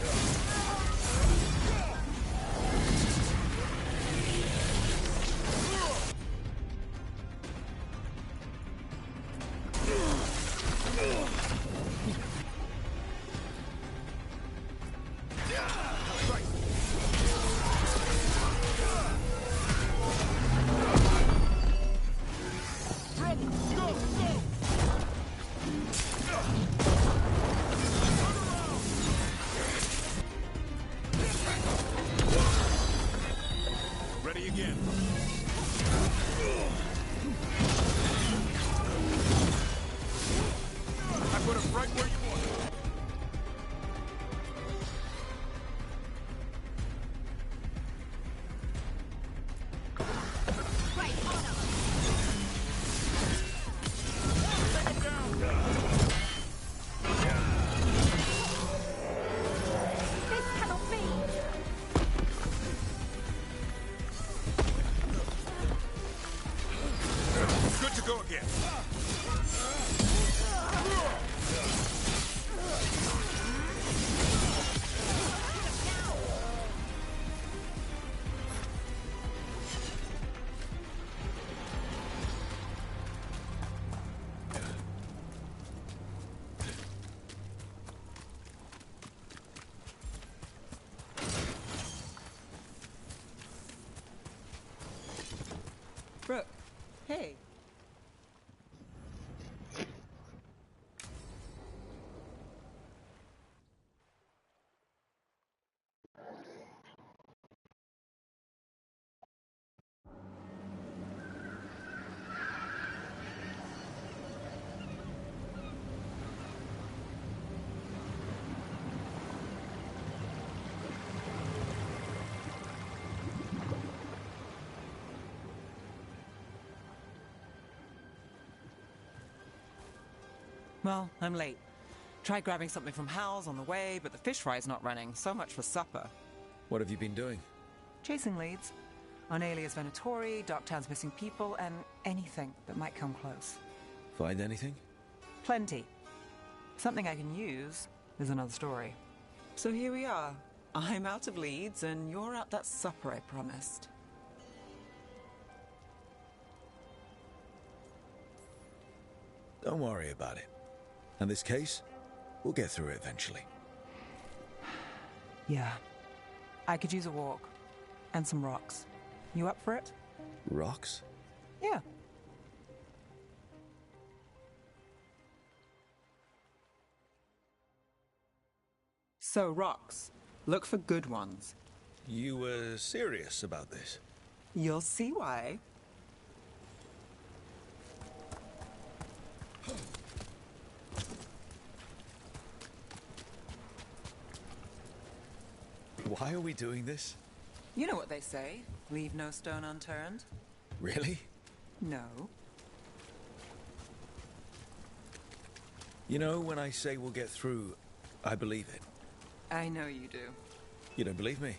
Ready again. I put him right where you want him. This cannot be! Good to go again. Brooke, hey. Well, I'm late. Tried grabbing something from Hal's on the way, but the fish fry's not running. So much for supper. What have you been doing? Chasing leads. On Alias Venatori, Docktown's missing people, and anything that might come close. Find anything? Plenty. Something I can use is another story. So here we are. I'm out of leads, and you're out that supper I promised. Don't worry about it. And this case, we'll get through it eventually. Yeah. I could use a walk. And some rocks. You up for it? Rocks? Yeah. So, rocks. Look for good ones. You were serious about this? You'll see why. Why are we doing this? You know what they say. Leave no stone unturned. Really? No. You know, when I say we'll get through, I believe it. I know you do. You don't believe me?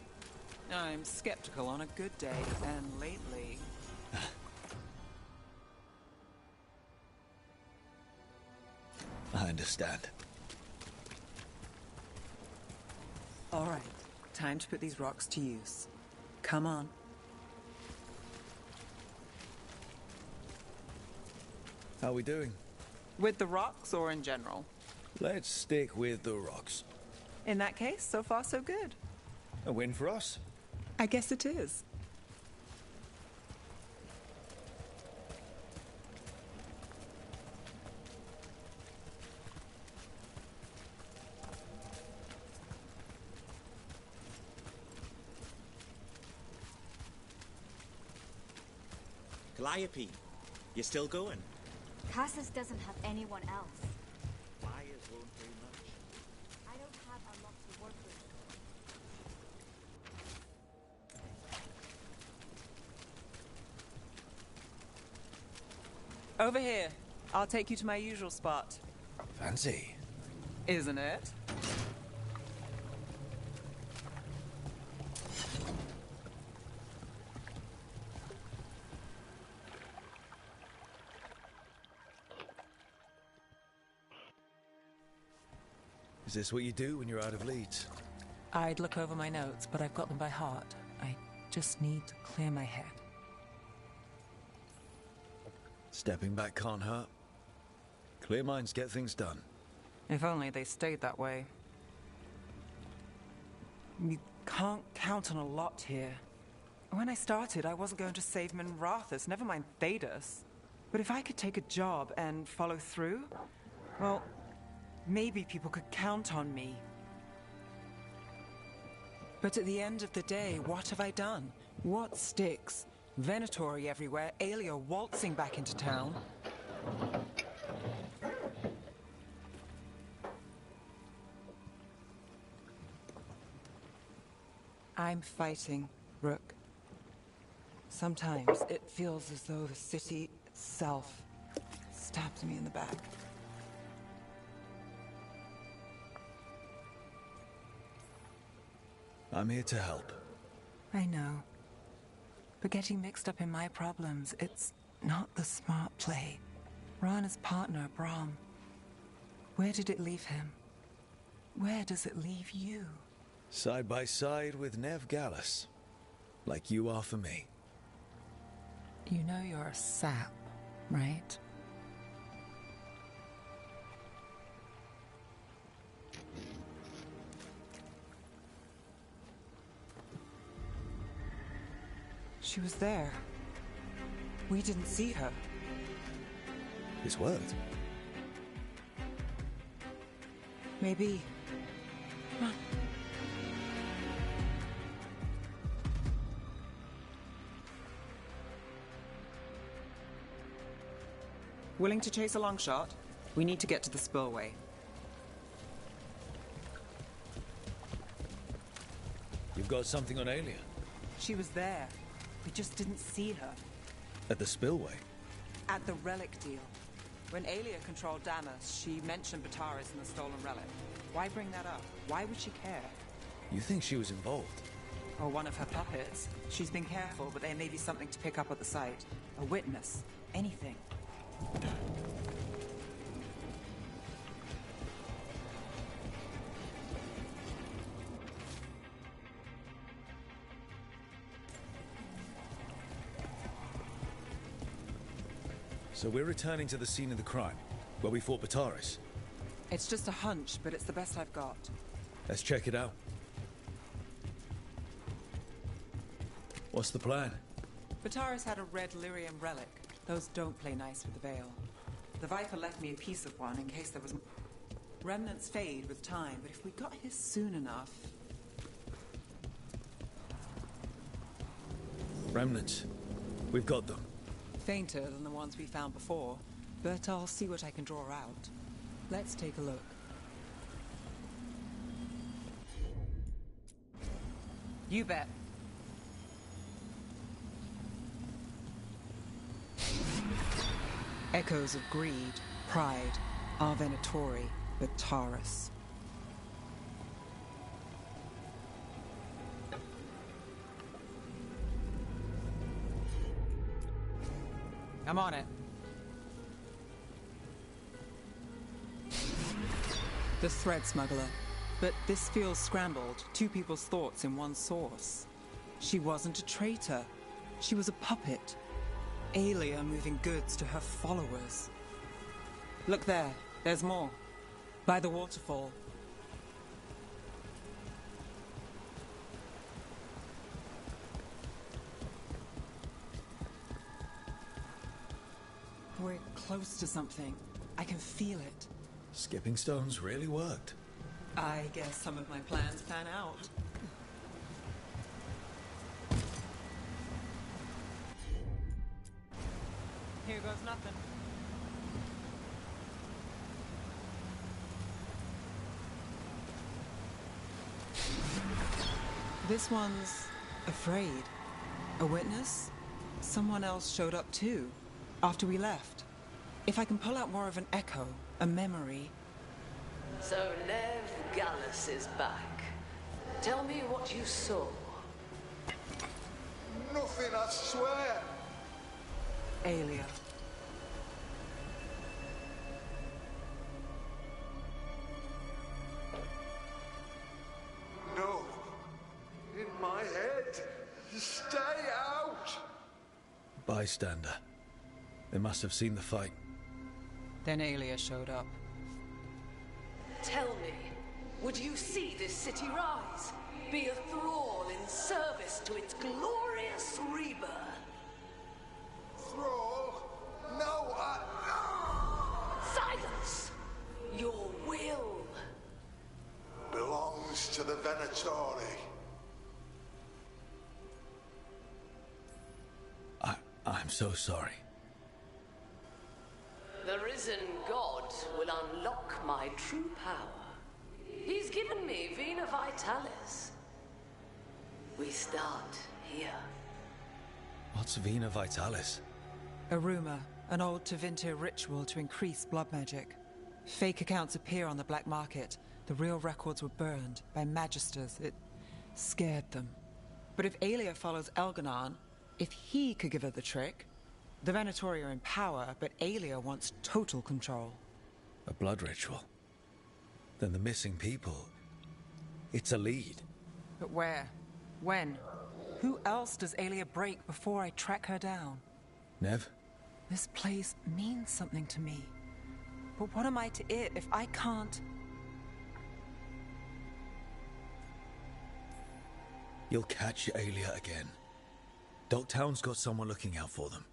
I'm skeptical on a good day, and lately... I understand. All right. Time to put these rocks to use. Come on. How are we doing? With the rocks or in general? Let's stick with the rocks. In that case, so far so good. A win for us? I guess it is. Calliope, you still going? Cassus doesn't have anyone else. Flyers won't do much. I don't have a lot to work with. Over here. I'll take you to my usual spot. Fancy. Isn't it? Is this what you do when you're out of leads? I'd look over my notes, but I've got them by heart. I just need to clear my head. Stepping back can't hurt. Clear minds get things done. If only they stayed that way. You can't count on a lot here. When I started, I wasn't going to save Minrathous, never mind Thedas. But if I could take a job and follow through, well, maybe people could count on me. But at the end of the day, what have I done? What sticks? Venatori everywhere, Aelia waltzing back into town. I'm fighting, Rook. Sometimes it feels as though the city itself stabs me in the back. I'm here to help. I know. But getting mixed up in my problems, it's not the smart play. Rana's partner, Brahm. Where did it leave him? Where does it leave you? Side by side with Nev Gallus. Like you are for me. You know you're a sap, right? She was there. We didn't see her. This worked. Maybe. Come on. Willing to chase a long shot? We need to get to the spillway. You've got something on Aelia? She was there. We just didn't see her. At the spillway? At the relic deal. When Aelia controlled Damas, she mentioned Bataris and the stolen relic. Why bring that up? Why would she care? You think she was involved? Or one of her puppets. She's been careful, but there may be something to pick up at the site. A witness. Anything. So we're returning to the scene of the crime, where we fought Bataris. It's just a hunch, but it's the best I've got. Let's check it out. What's the plan? Bataris had a red lyrium relic. Those don't play nice with the Veil. The Viper left me a piece of one in case there was... Remnants fade with time, but if we got here soon enough... Remnants. We've got them. Fainter than the ones we found before, but I'll see what I can draw out. Let's take a look. You bet. Echoes of greed, pride, our Venatori, Bataris. I'm on it. The thread smuggler. But this feels scrambled. Two people's thoughts in one source. She wasn't a traitor. She was a puppet. Aelia moving goods to her followers. Look there. There's more. By the waterfall. We're close to something. I can feel it. Skipping stones really worked. I guess some of my plans pan out. goes nothing. This one's afraid. A witness? Someone else showed up too, after we left. If I can pull out more of an echo, a memory... So Lev Gallus is back. Tell me what you saw. Nothing, I swear. Aelia. No. In my head. Stay out. Bystander. They must have seen the fight. Then Aelia showed up. Tell me, would you see this city rise? Be a thrall in service to its glorious rebirth? Thrall? No, Silence! Your will belongs to the Venatori. I'm so sorry. The risen god will unlock my true power. He's given me Vena Vitalis. We start here. What's Vena Vitalis? A rumor, an old Tevinter ritual to increase blood magic. Fake accounts appear on the black market. The real records were burned by magisters. It scared them. But if Aelia follows Elganon, if he could give her the trick, the Venatori are in power, but Aelia wants total control. A blood ritual? Then the missing people... It's a lead. But where? When? Who else does Aelia break before I track her down? Nev? This place means something to me. But what am I to it if I can't... You'll catch Aelia again. Dogtown's got someone looking out for them.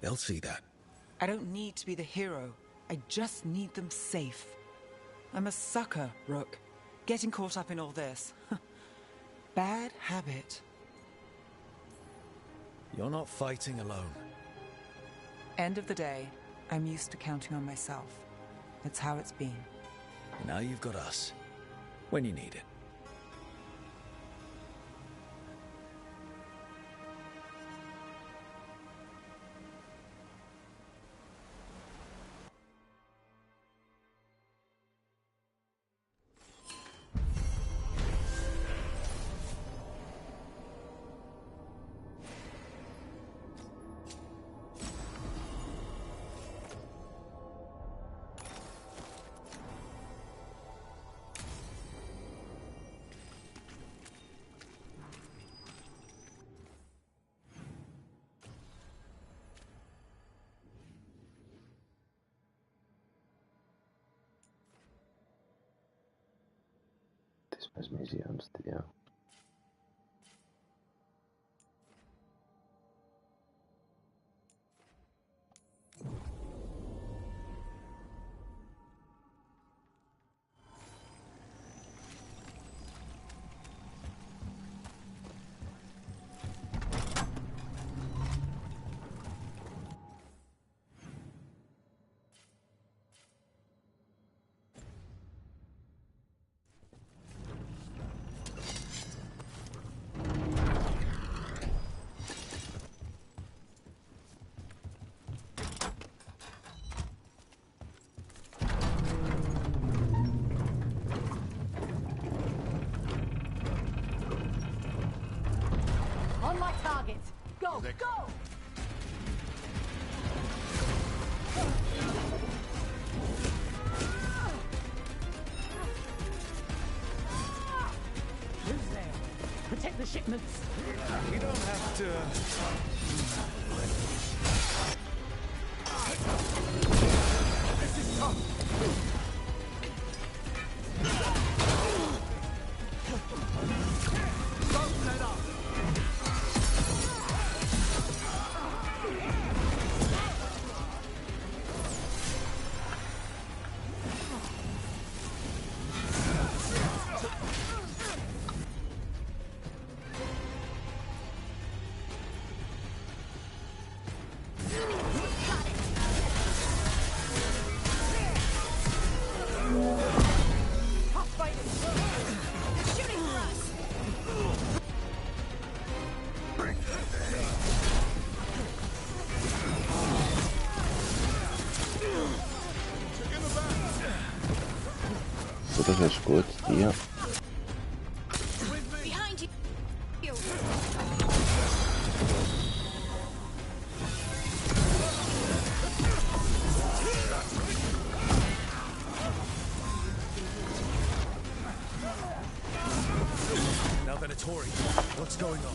They'll see that. I don't need to be the hero. I just need them safe. I'm a sucker, Rook. Getting caught up in all this. Bad habit. You're not fighting alone. End of the day, I'm used to counting on myself. That's how it's been. Now you've got us. When you need it. Després missions, tio. On my target. Go, go! Who's there? Protect the shipments. You don't have to... This is tough. Both let up. putos escuds, tío. Behind you. Now Venatori, what's going on?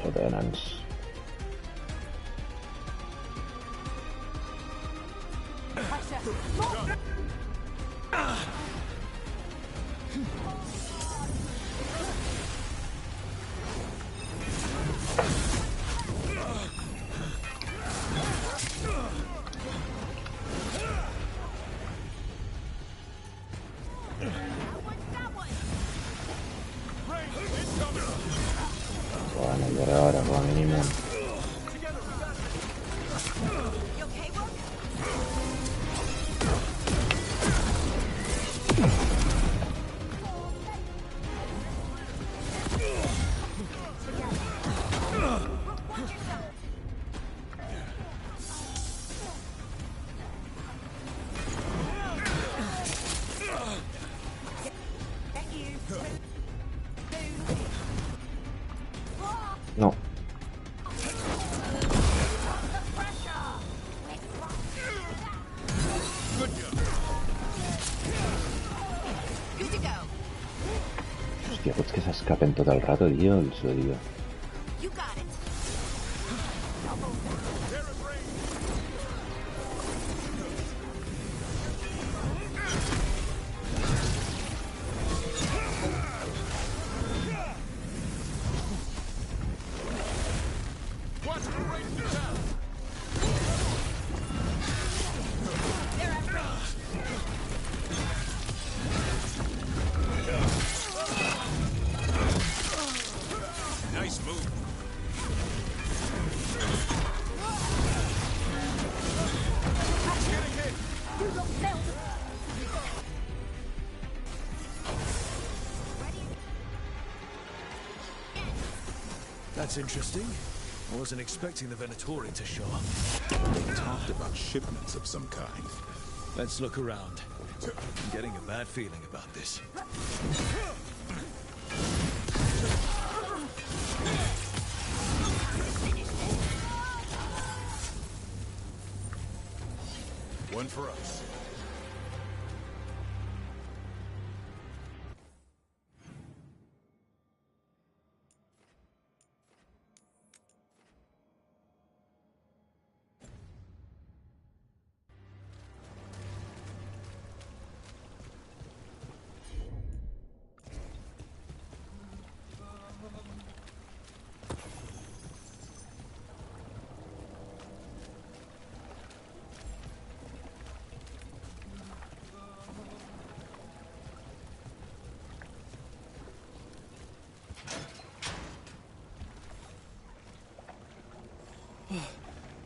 Joder, Nans. Bueno, y ahora, como mínimo. No. Hostia, pues que se escapen todo el rato, tío, el suyo. Nice move. That's interesting. I wasn't expecting the Venatori to show up. They talked about shipments of some kind. Let's look around. I'm getting a bad feeling about this. One for us.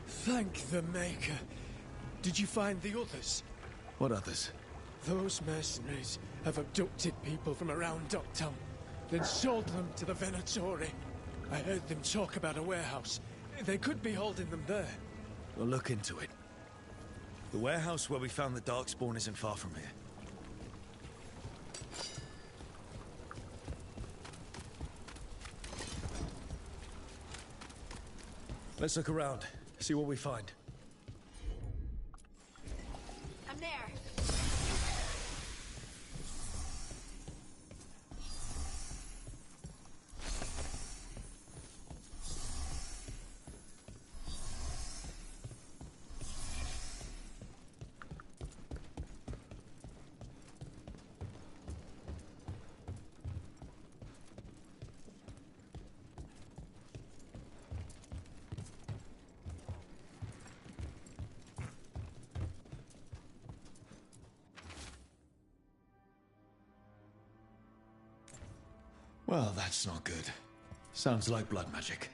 Thank the Maker. Did you find the others? What others? Those mercenaries have abducted people from around Docktown, then sold them to the Venatori. I heard them talk about a warehouse. They could be holding them there. We'll look into it. The warehouse where we found the Darkspawn isn't far from here. Let's look around, see what we find. I'm there. Well, that's not good. Sounds like blood magic.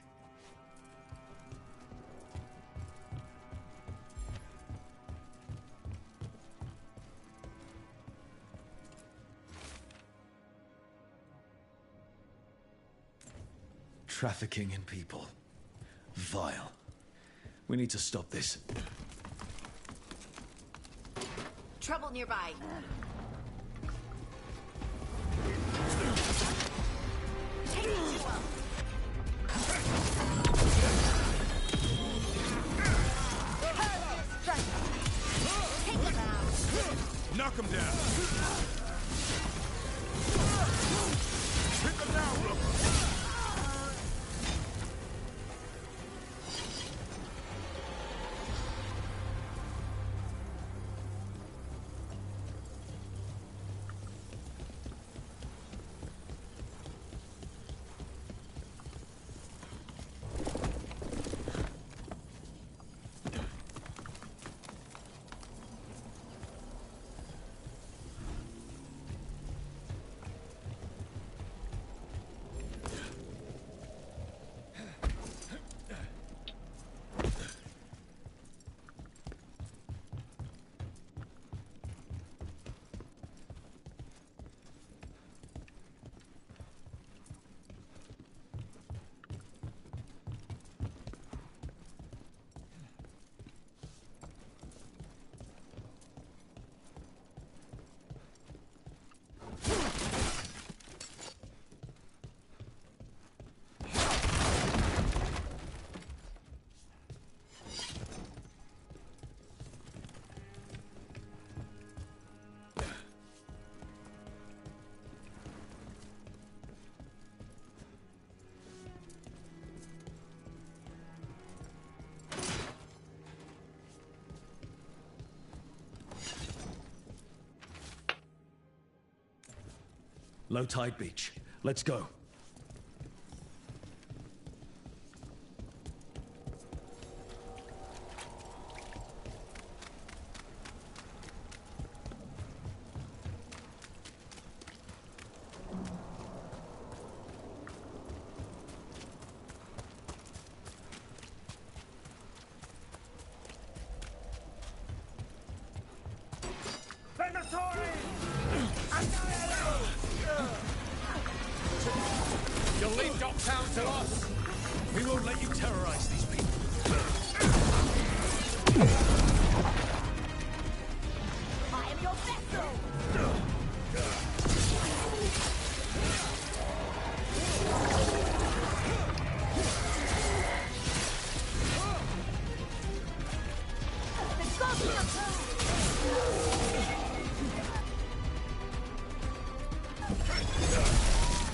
Trafficking in people. Vile. We need to stop this. Trouble nearby. Take it to him. Take him out. Knock him down. Pick him down, Rook. Low tide beach. Let's go. You'll leave Docktown to us. We won't let you terrorize these people. I am your vessel. The gods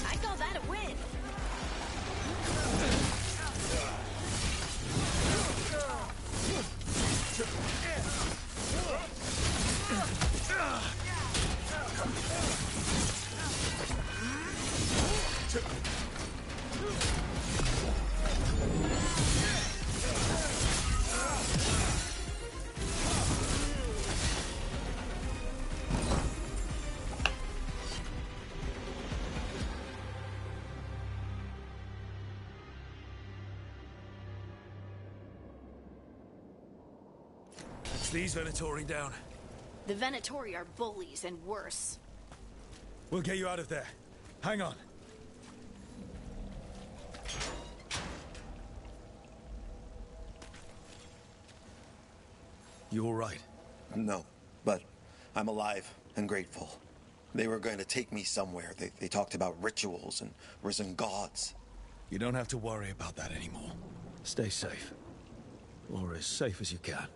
I call that a win. These Venatori down. The Venatori are bullies and worse. We'll get you out of there. Hang on. You all right? No, but I'm alive and grateful. They were going to take me somewhere. They talked about rituals and risen gods. You don't have to worry about that anymore. Stay safe. Or as safe as you can.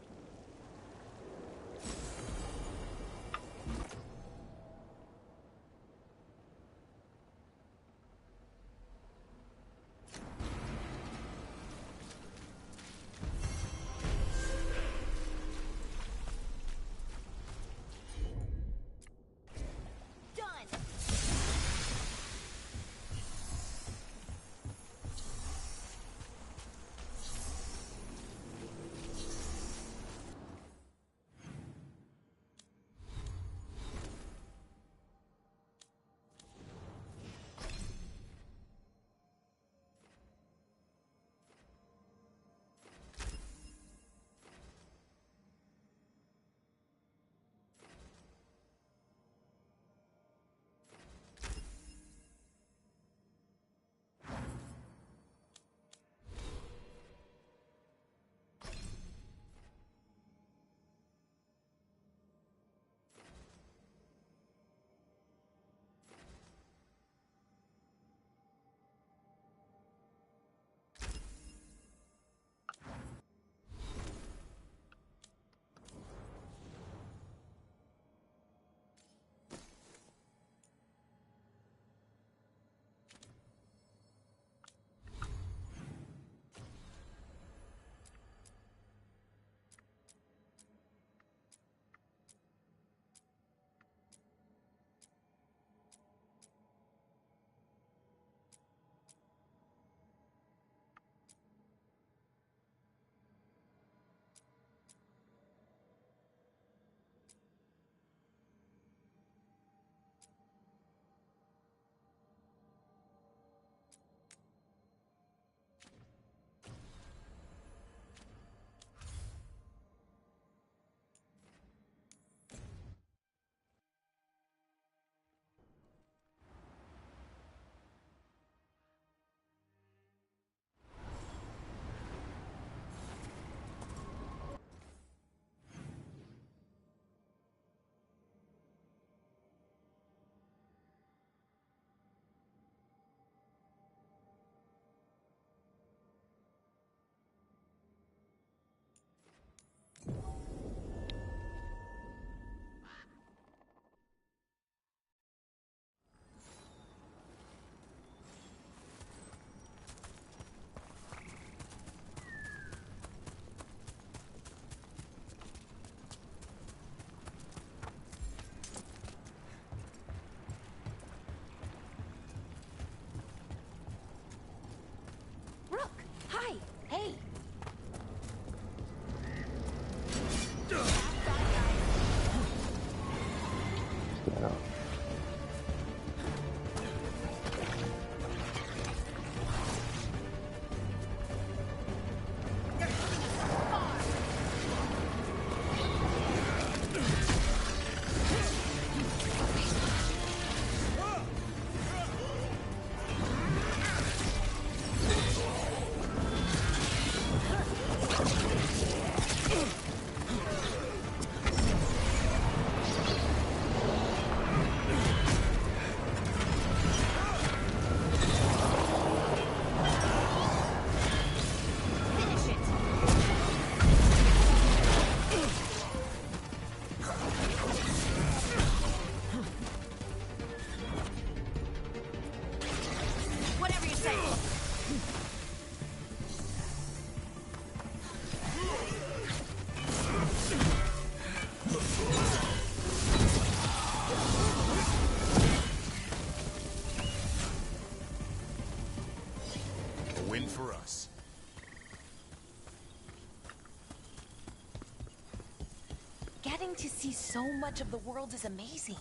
Getting to see so much of the world is amazing.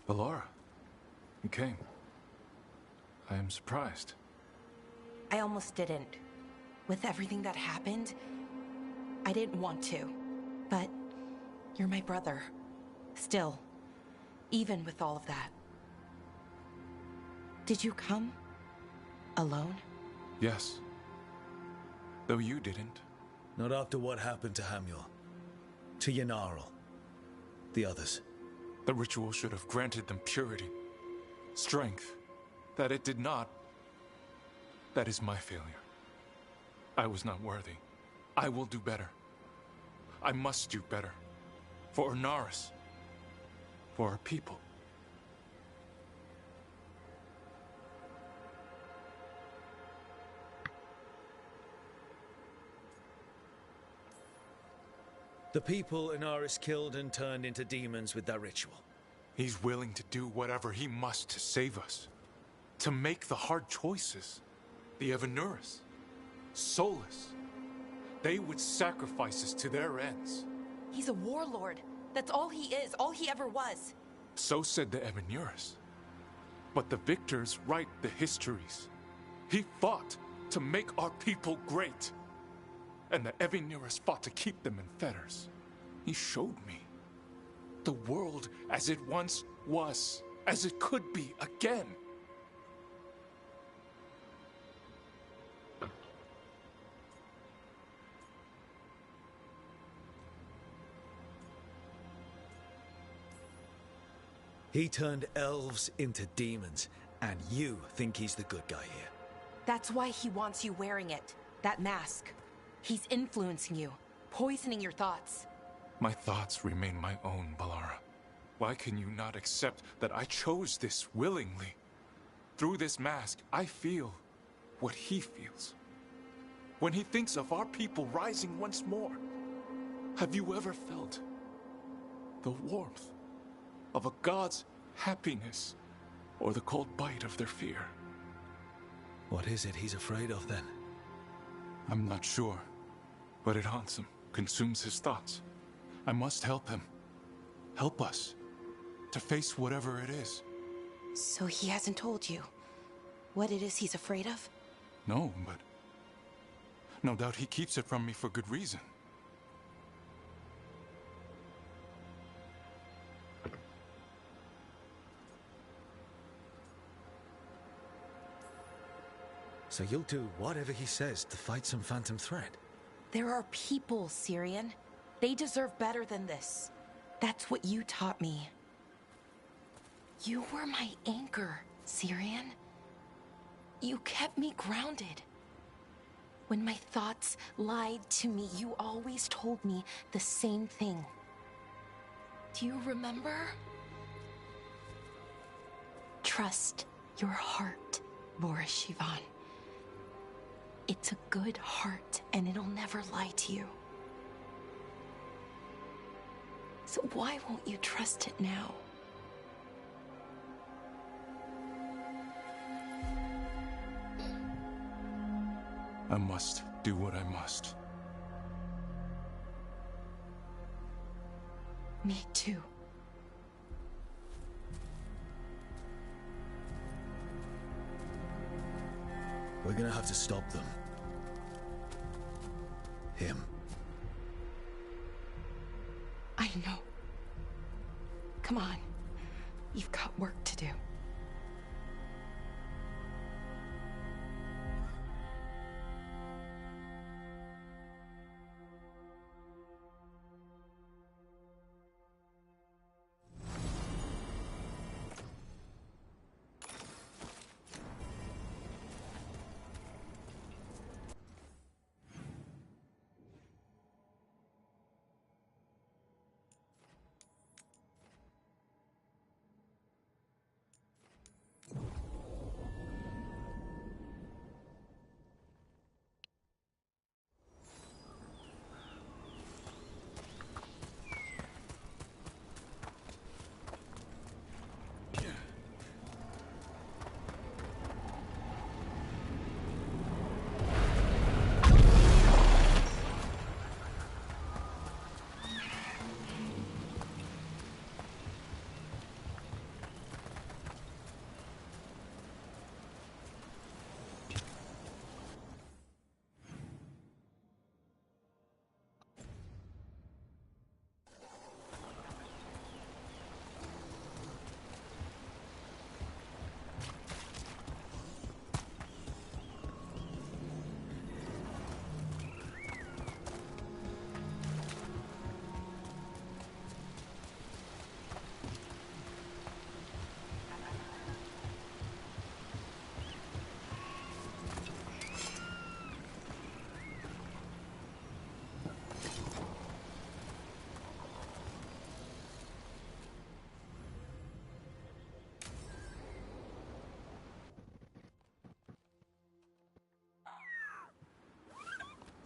Ballora, you came. I am surprised. I almost didn't. With everything that happened, I didn't want to. But you're my brother. Still, even with all of that. Did you come? Alone? Yes. Though you didn't. Not after what happened to Hamuel. To Yanarl. The others. The ritual should have granted them purity. Strength. That it did not. That is my failure. I was not worthy. I will do better. I must do better. For Ornaris. For our people. The people Inaris killed and turned into demons with that ritual. He's willing to do whatever he must to save us. To make the hard choices. The Evanuris. Solus. They would sacrifice us to their ends. He's a warlord. That's all he is, all he ever was. So said the Evanuris. But the victors write the histories. He fought to make our people great. And the Evanuris fought to keep them in fetters. He showed me the world as it once was, as it could be again. He turned elves into demons, and you think he's the good guy here. That's why he wants you wearing it. That mask. He's influencing you, poisoning your thoughts. My thoughts remain my own, Ballora. Why can you not accept that I chose this willingly? Through this mask, I feel what he feels. When he thinks of our people rising once more, have you ever felt the warmth of a god's happiness or the cold bite of their fear? What is it he's afraid of then? I'm not sure, but it haunts him, consumes his thoughts. I must help him. Help us to face whatever it is. So he hasn't told you what it is he's afraid of? No, but no doubt he keeps it from me for good reason. So you'll do whatever he says to fight some phantom threat? There are people, Syrian. They deserve better than this. That's what you taught me. You were my anchor, Syrian. You kept me grounded. When my thoughts lied to me, you always told me the same thing. Do you remember? Trust your heart, Boris Shivan. It's a good heart, and it'll never lie to you. So why won't you trust it now? I must do what I must. Me too. We're gonna have to stop them. Him. I know. Come on. You've got work to do.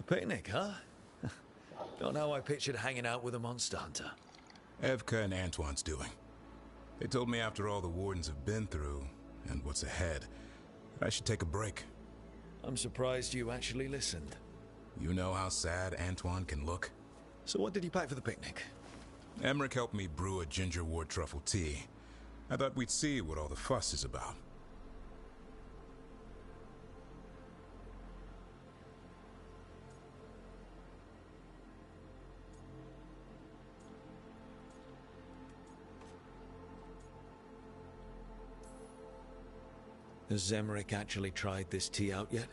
Picnic, huh? Not how I pictured hanging out with a monster hunter. Evka and Antoine's doing. They told me after all the wardens have been through, and what's ahead, that I should take a break. I'm surprised you actually listened. You know how sad Antoine can look? So what did you pack for the picnic? Emmerich helped me brew a ginger wort truffle tea. I thought we'd see what all the fuss is about. Has Emmerich actually tried this tea out yet?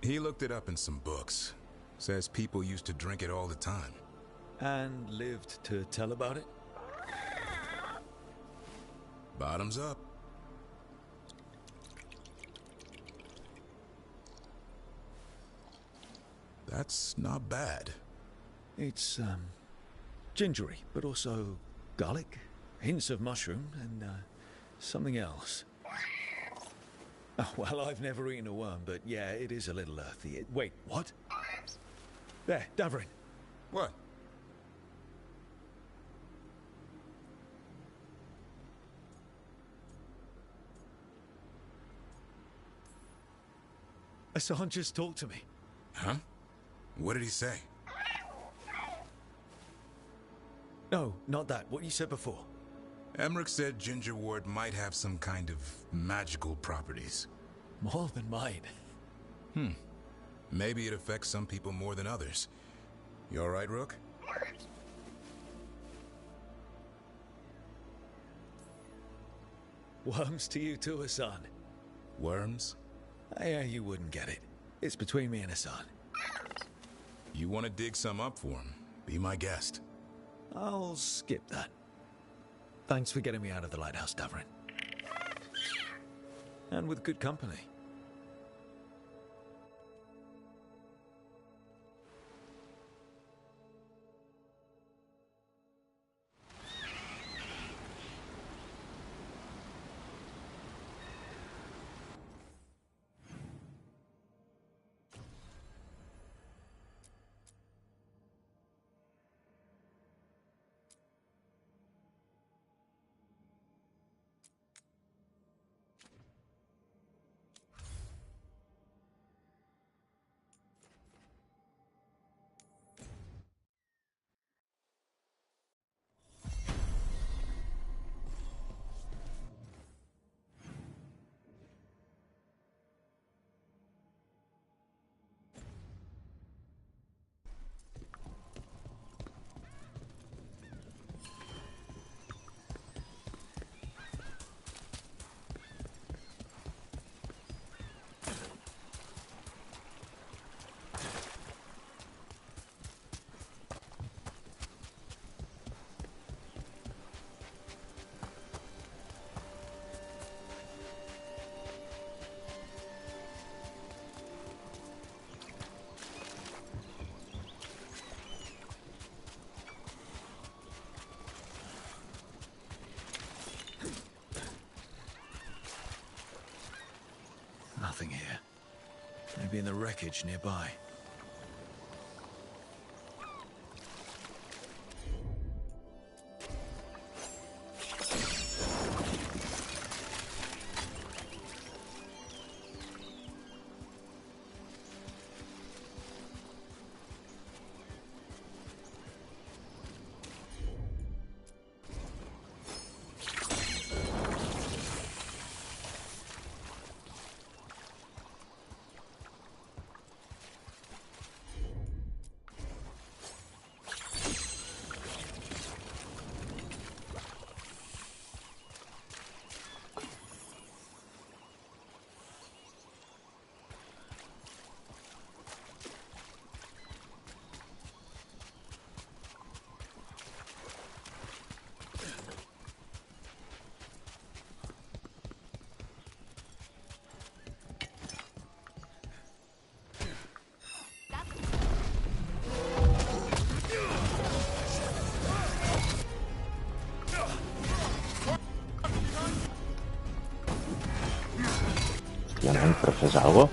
He looked it up in some books. Says people used to drink it all the time. And lived to tell about it? Bottoms up. That's not bad. It's, gingery, but also garlic, hints of mushroom, and, something else. Oh, well, I've never eaten a worm, but yeah, it is a little earthy. Wait, what? There, Davrin. What? Hassan just talked to me. Huh? What did he say? No, not that. What you said before. Emmerich said ginger wort might have some kind of magical properties. More than mine. Maybe it affects some people more than others. You all right, Rook? Worms to you too, Hassan. Worms? Yeah, you wouldn't get it. It's between me and Hassan. You want to dig some up for him? Be my guest. I'll skip that. Thanks for getting me out of the lighthouse, Davrin. And with good company. Nothing here. Maybe in the wreckage nearby. ¿Pero haces algo?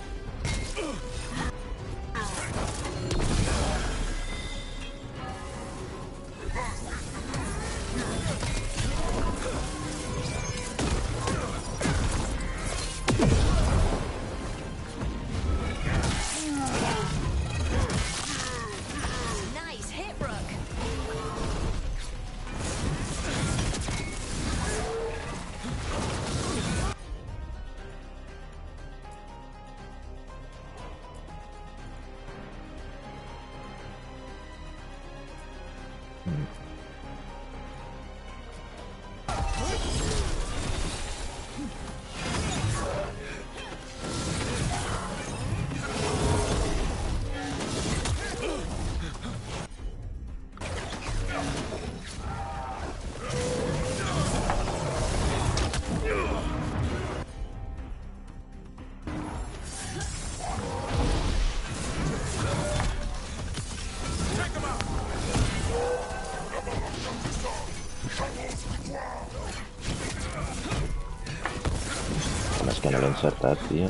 Que no l'he encertat, tio.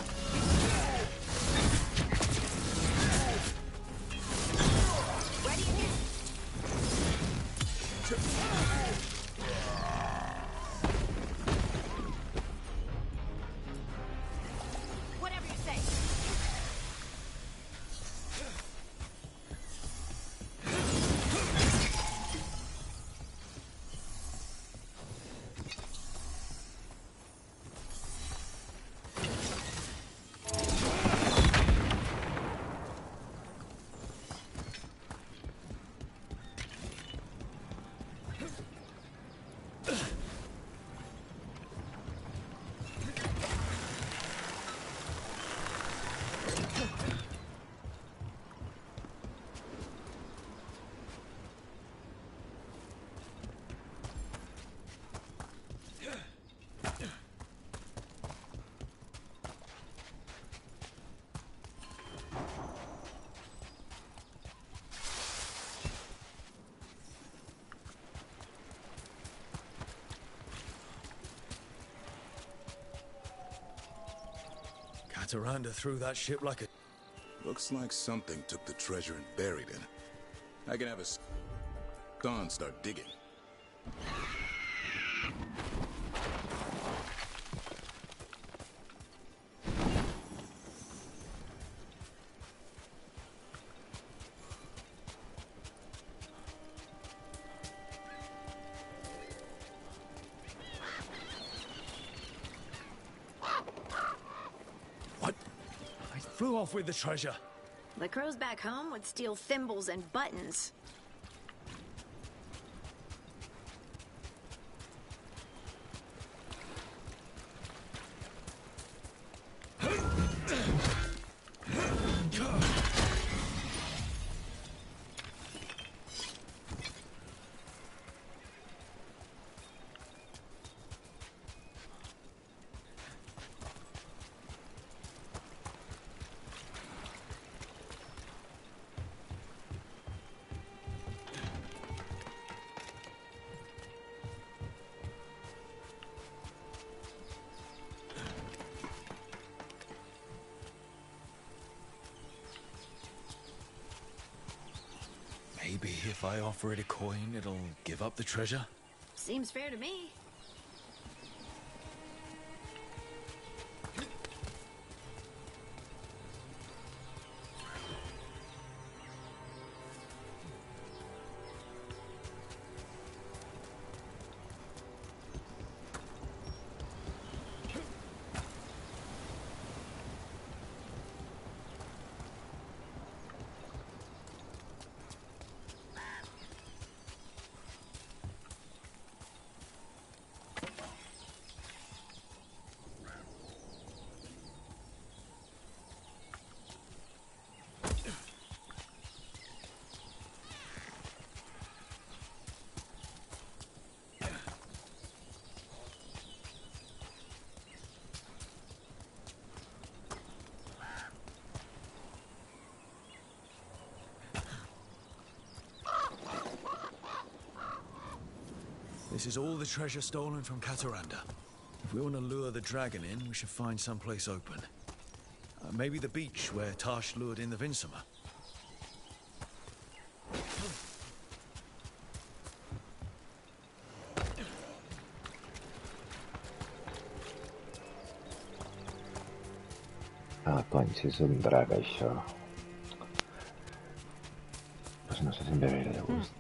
Whatever you say. Cataranda threw that ship like a... Looks like something took the treasure and buried it. I can have a Dawn start digging. What? I flew off with the treasure. The crows back home would steal thimbles and buttons. Maybe if I offer it a coin, it'll give up the treasure? Seems fair to me. This is all the treasure stolen from Cataranda. If we want to lure the dragon in, we should find someplace open. Maybe the beach where Tash lured in the Vinsima. Ah, cony, si és un drac, això. Pues no sé si em ve gaire de gust.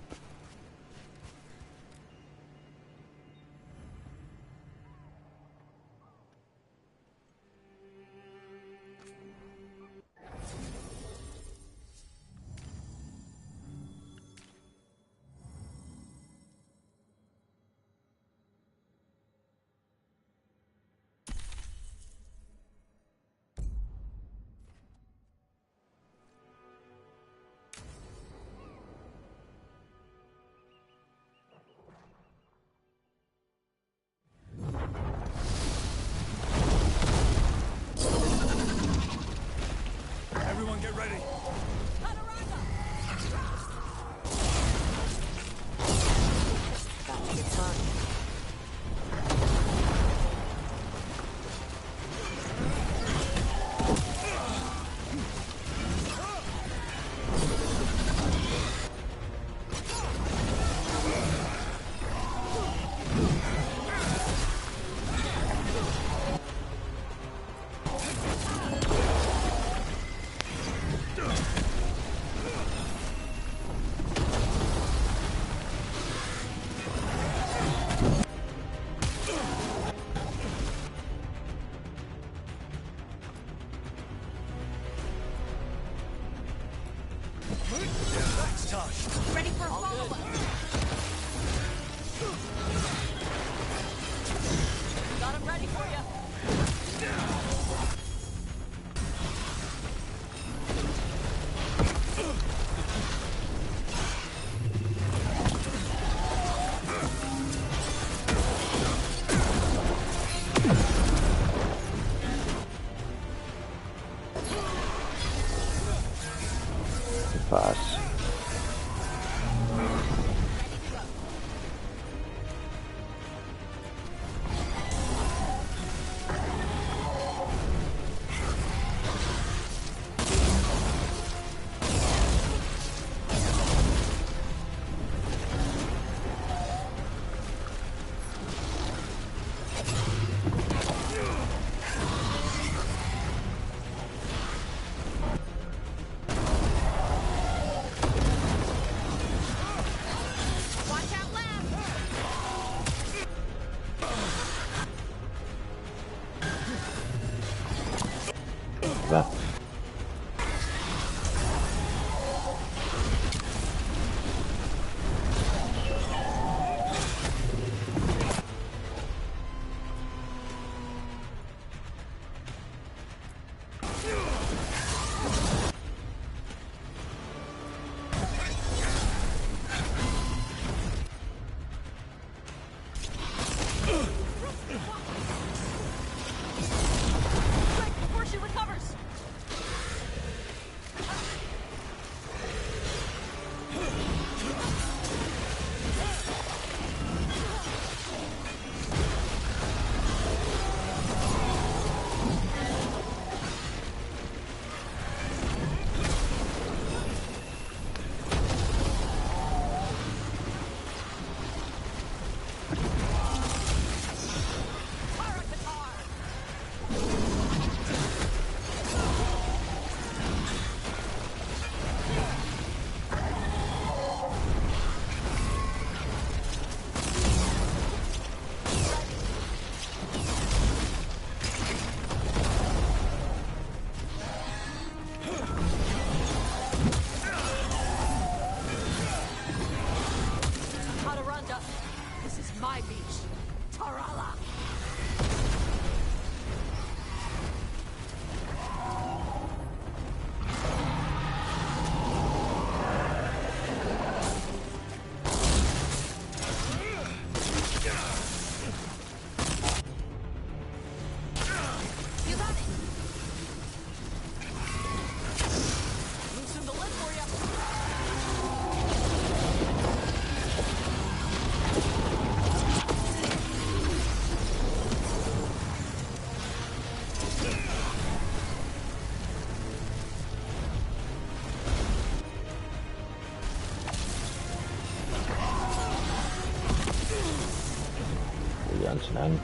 verdad. Before she recovers. This is my beach. Tarala! You got it! Loosen the lid for you! Ganz lang.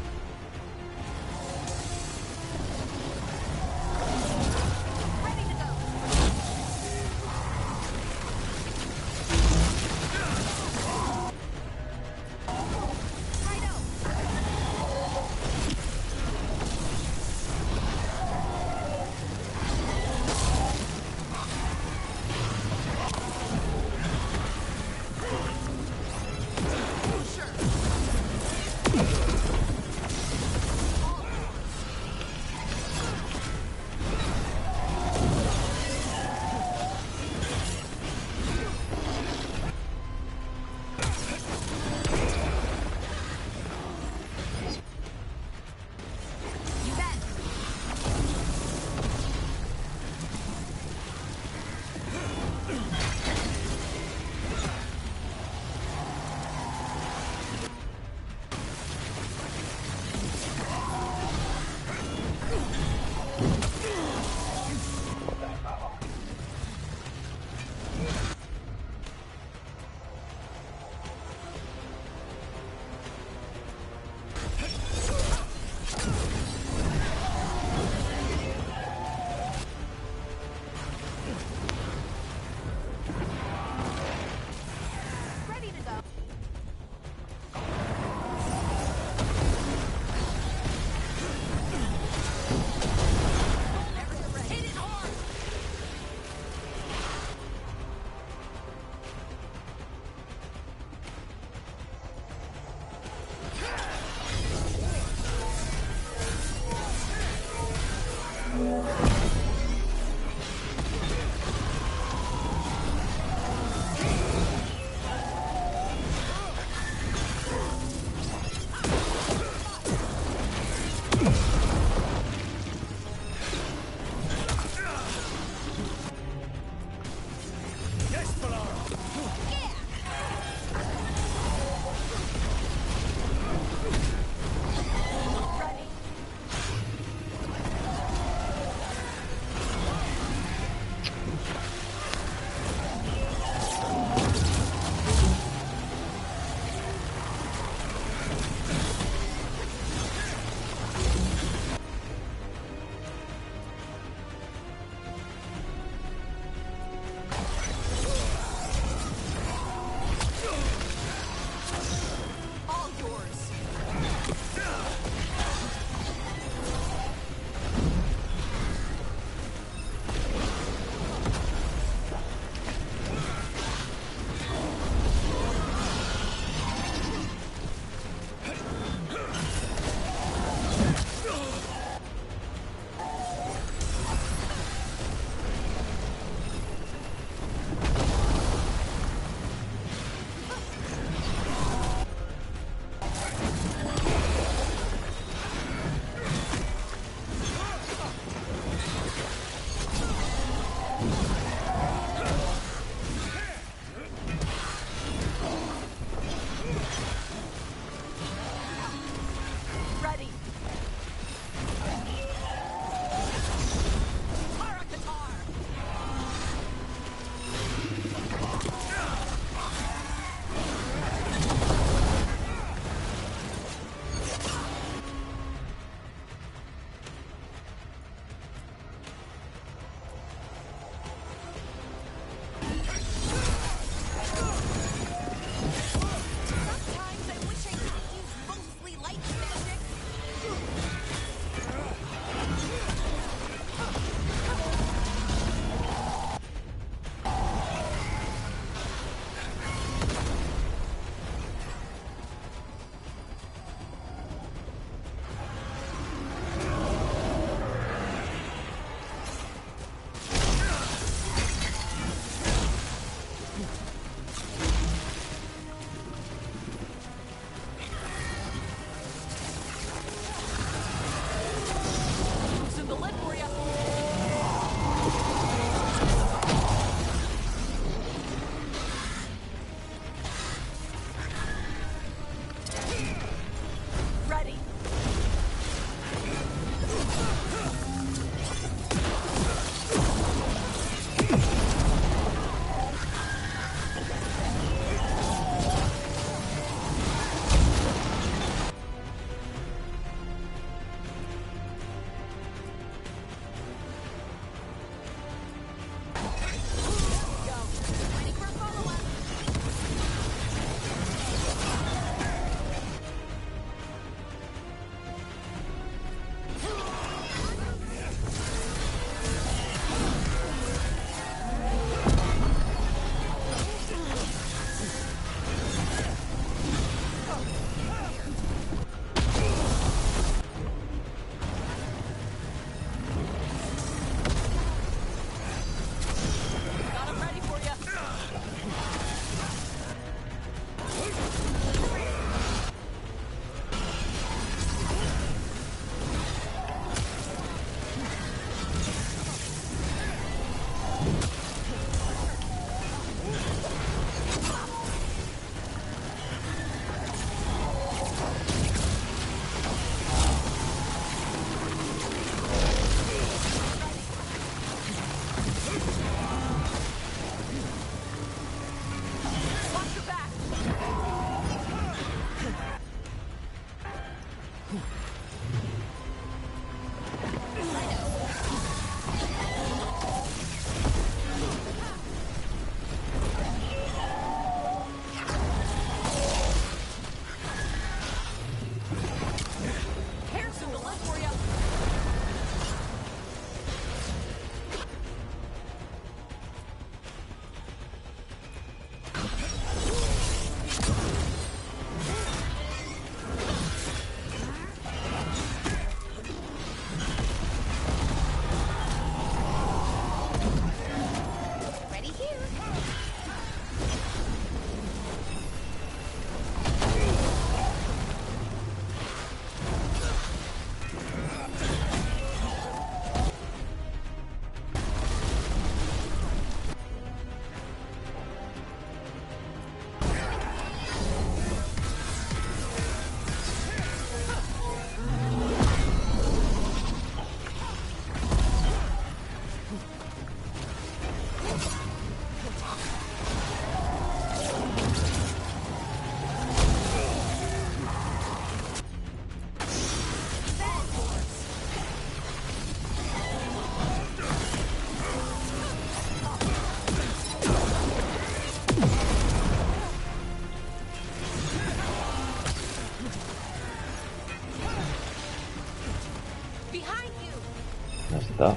Ya está.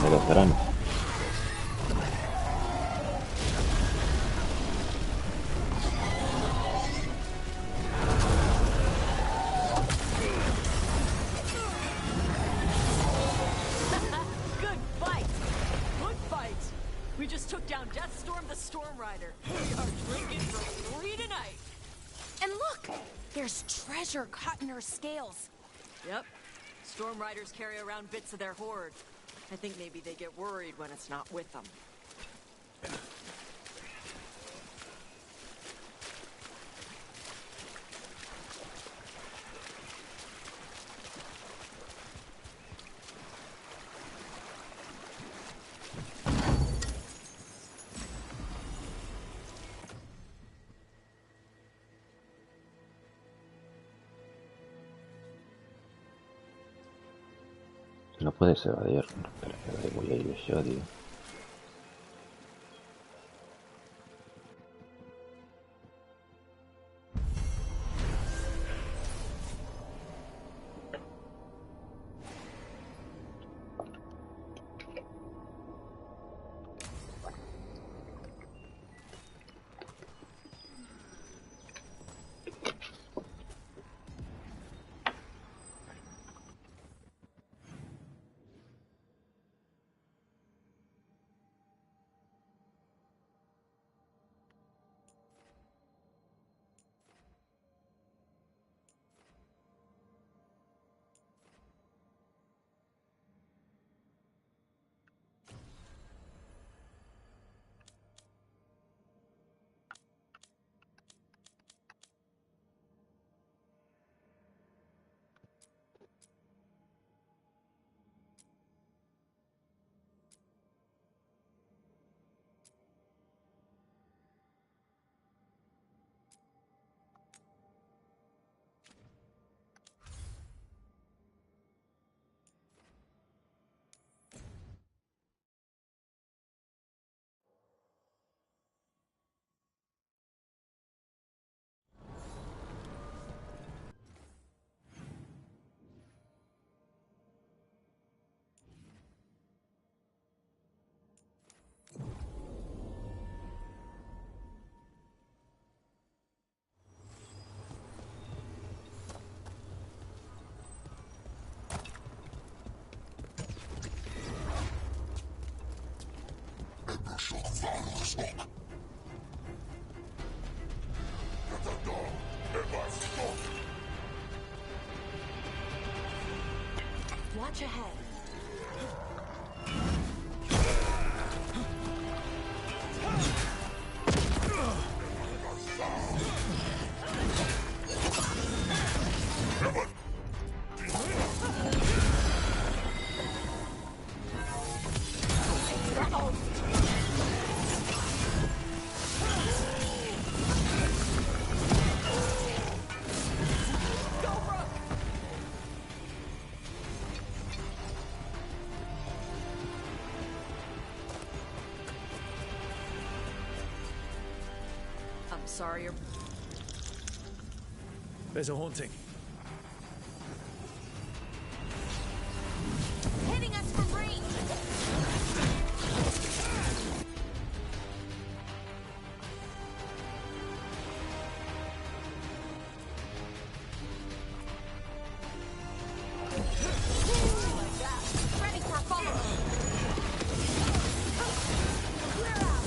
Merecerán. Good fight! Good fight! We just took down Deathstorm the Storm Rider. We are drinking for free tonight. And look! There's treasure caught in her scales. Yep. Storm Riders carry around bits of their hoard. I think maybe they get worried when it's not with them. No puedes evadir. Pero que voy a ir yo, tío. Watch ahead. Sorry, There's a haunting. Hitting us from range! Ready for follow! Clear out!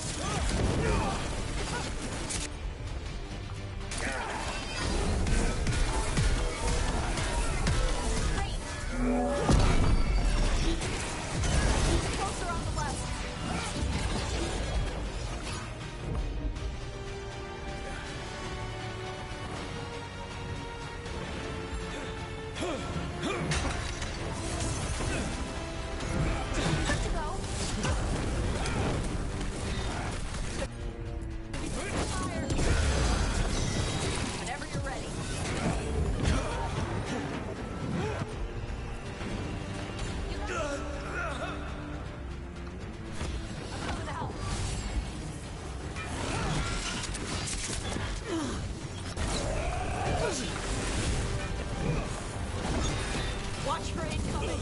Watch for incoming.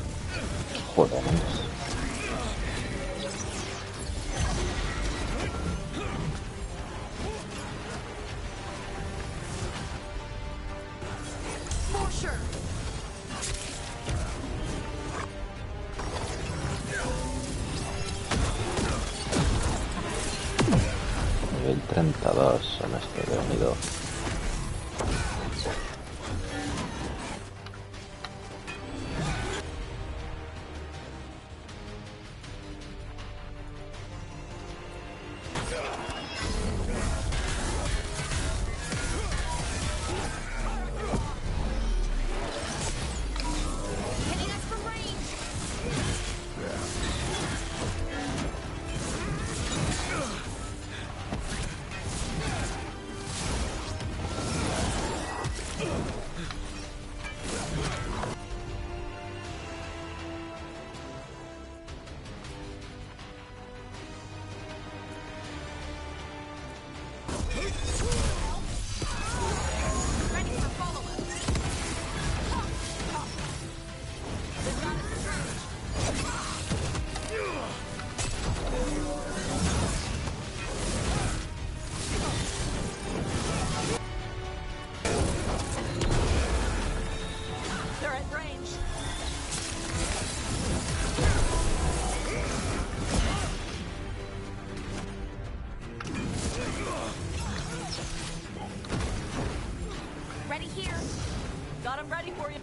Joder. For sure. Nivel 32 son estos de unido. They're at range. Ready here. Got him ready for you.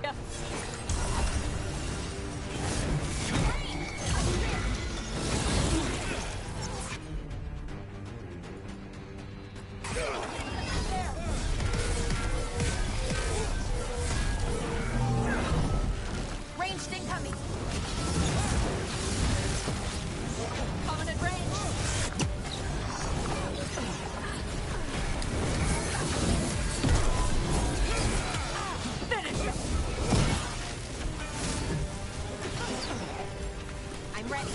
Yeah. Ranged incoming. Coming at range. Finish him. I'm ready.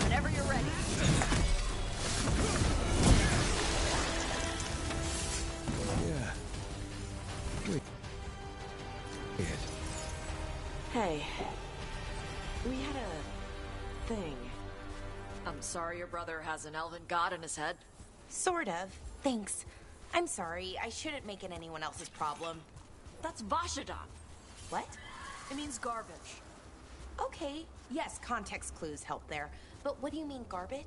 Whenever you're ready. Yeah. Good. Hey. We had a thing. I'm sorry your brother has an elven god in his head. Sort of. Thanks. I'm sorry. I shouldn't make it anyone else's problem. That's Vashadon. What? It means garbage. Okay. Yes, context clues help there. But what do you mean, garbage?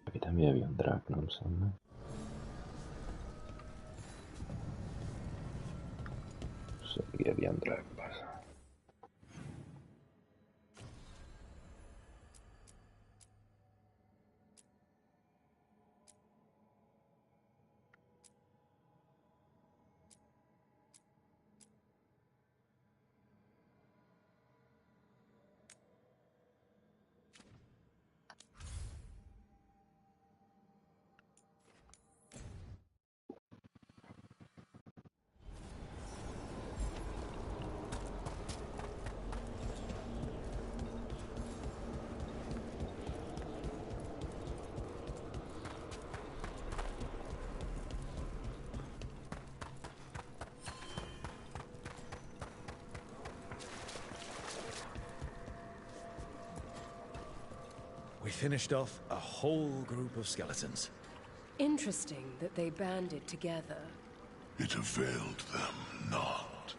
Aquí també hi havia un drac, no em sembla. Sí, aquí hi havia un drac, passa. We finished off a whole group of skeletons. Interesting that they banded together. It availed them not.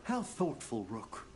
How thoughtful, Rook.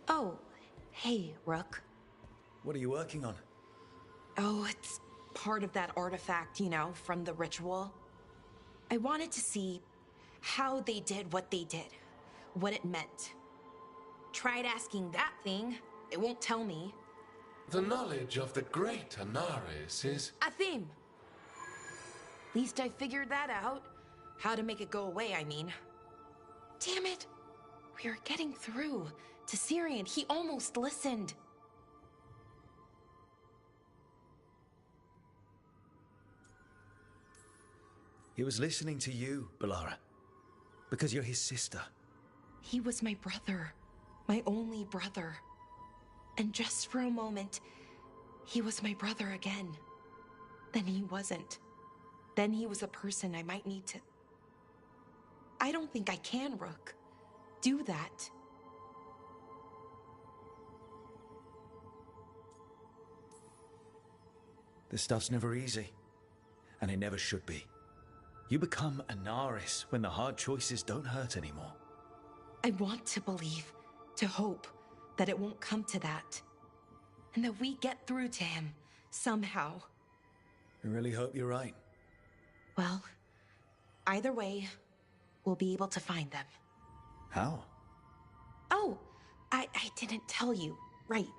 Oh, hey, Rook. What are you working on? Oh, it's part of that artifact, you know, from the ritual. I wanted to see how they did what they did, what it meant. Tried asking that thing, it won't tell me. The knowledge of the great Anaris is... A theme! At least I figured that out. How to make it go away, I mean. Damn it! We were getting through to Syrian. He almost listened. He was listening to you, Balara. Because you're his sister. He was my brother. My only brother. And just for a moment, he was my brother again. Then he wasn't. Then he was a person I might need to... I don't think I can, Rook. Do that. This stuff's never easy. And it never should be. You become Anaris when the hard choices don't hurt anymore. I want to believe, to hope, that it won't come to that. And that we get through to him, somehow. I really hope you're right. Well, either way, we'll be able to find them. How? Oh, I didn't tell you. Right.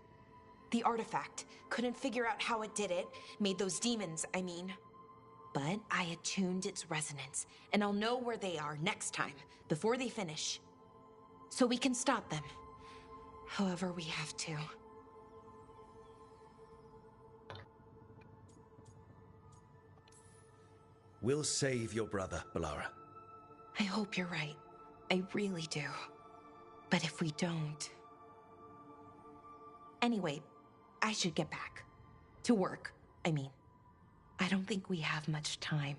The artifact. Couldn't figure out how it did it. Made those demons, I mean. But I attuned its resonance, and I'll know where they are next time, before they finish. So we can stop them. However we have to. We'll save your brother, Balara. I hope you're right. I really do. But if we don't... Anyway, I should get back. To work, I mean. I don't think we have much time.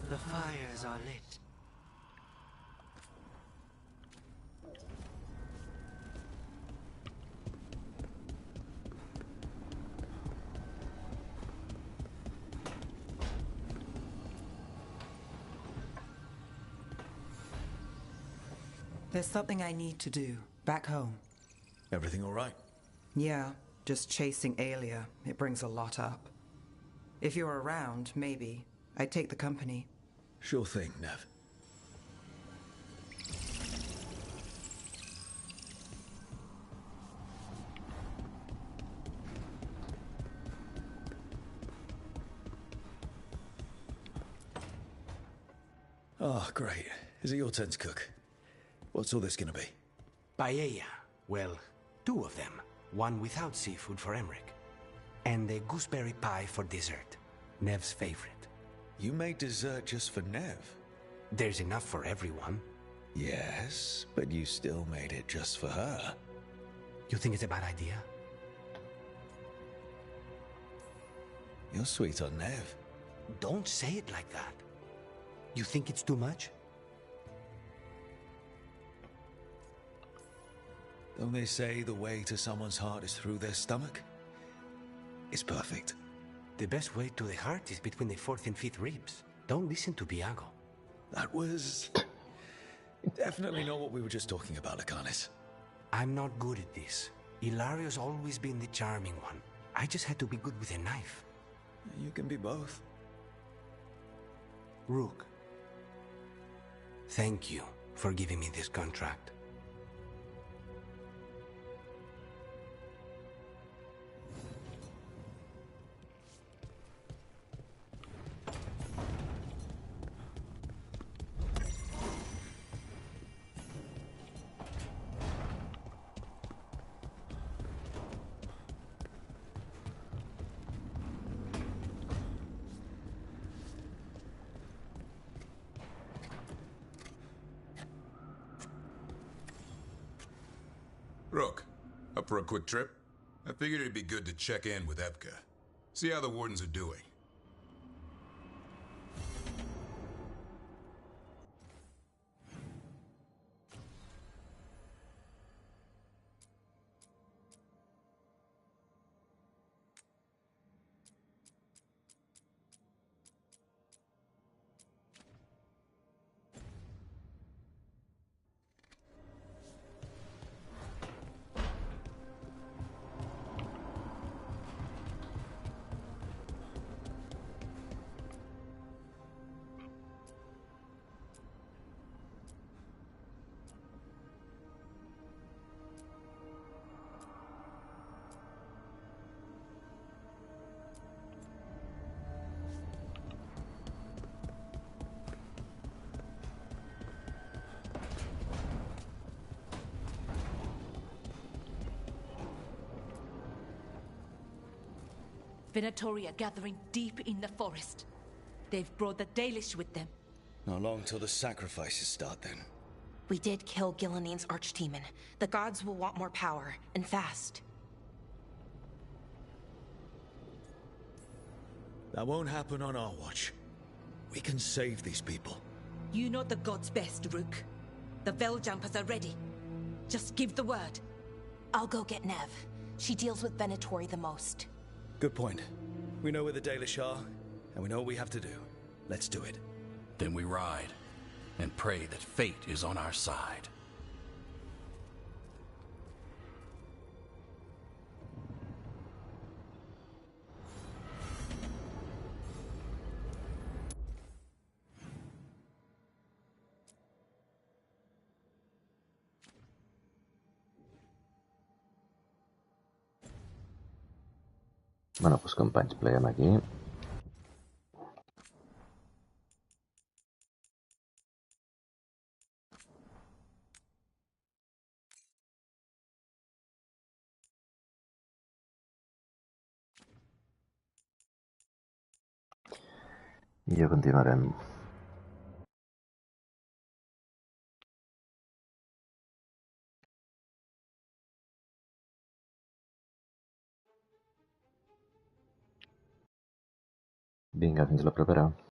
The fires are lit. There's something I need to do, back home. Everything all right? Yeah, just chasing Aelia. It brings a lot up. If you're around, maybe. I'd take the company. Sure thing, Nev. Oh, great. Is it your turn to cook? What's all this gonna be? Paella. Well, two of them. One without seafood for Emmerich. And a gooseberry pie for dessert. Nev's favorite. You made dessert just for Nev? There's enough for everyone. Yes, but you still made it just for her. You think it's a bad idea? You're sweet on Nev. Don't say it like that. You think it's too much? Don't they say the way to someone's heart is through their stomach? It's perfect. The best way to the heart is between the fourth and fifth ribs. Don't listen to Biago. That was definitely not what we were just talking about, Akanis. I'm not good at this. Hilario's always been the charming one. I just had to be good with a knife. You can be both. Rook, thank you for giving me this contract. Rook, up for a quick trip? I figured it'd be good to check in with Evka. See how the Wardens are doing. Venatori are gathering deep in the forest. They've brought the Dalish with them. Not long till the sacrifices start, then. We did kill Gilanine's archdemon. The gods will want more power, and fast. That won't happen on our watch. We can save these people. You know the gods best, Rook. The Veiljumpers are ready. Just give the word. I'll go get Nev. She deals with Venatori the most. Good point. We know where the Dalish are, and we know what we have to do. Let's do it. Then we ride, and pray that fate is on our side. Bueno, pues companys, pleguem aquí. I ja continuarem. Vinga, fins la propera.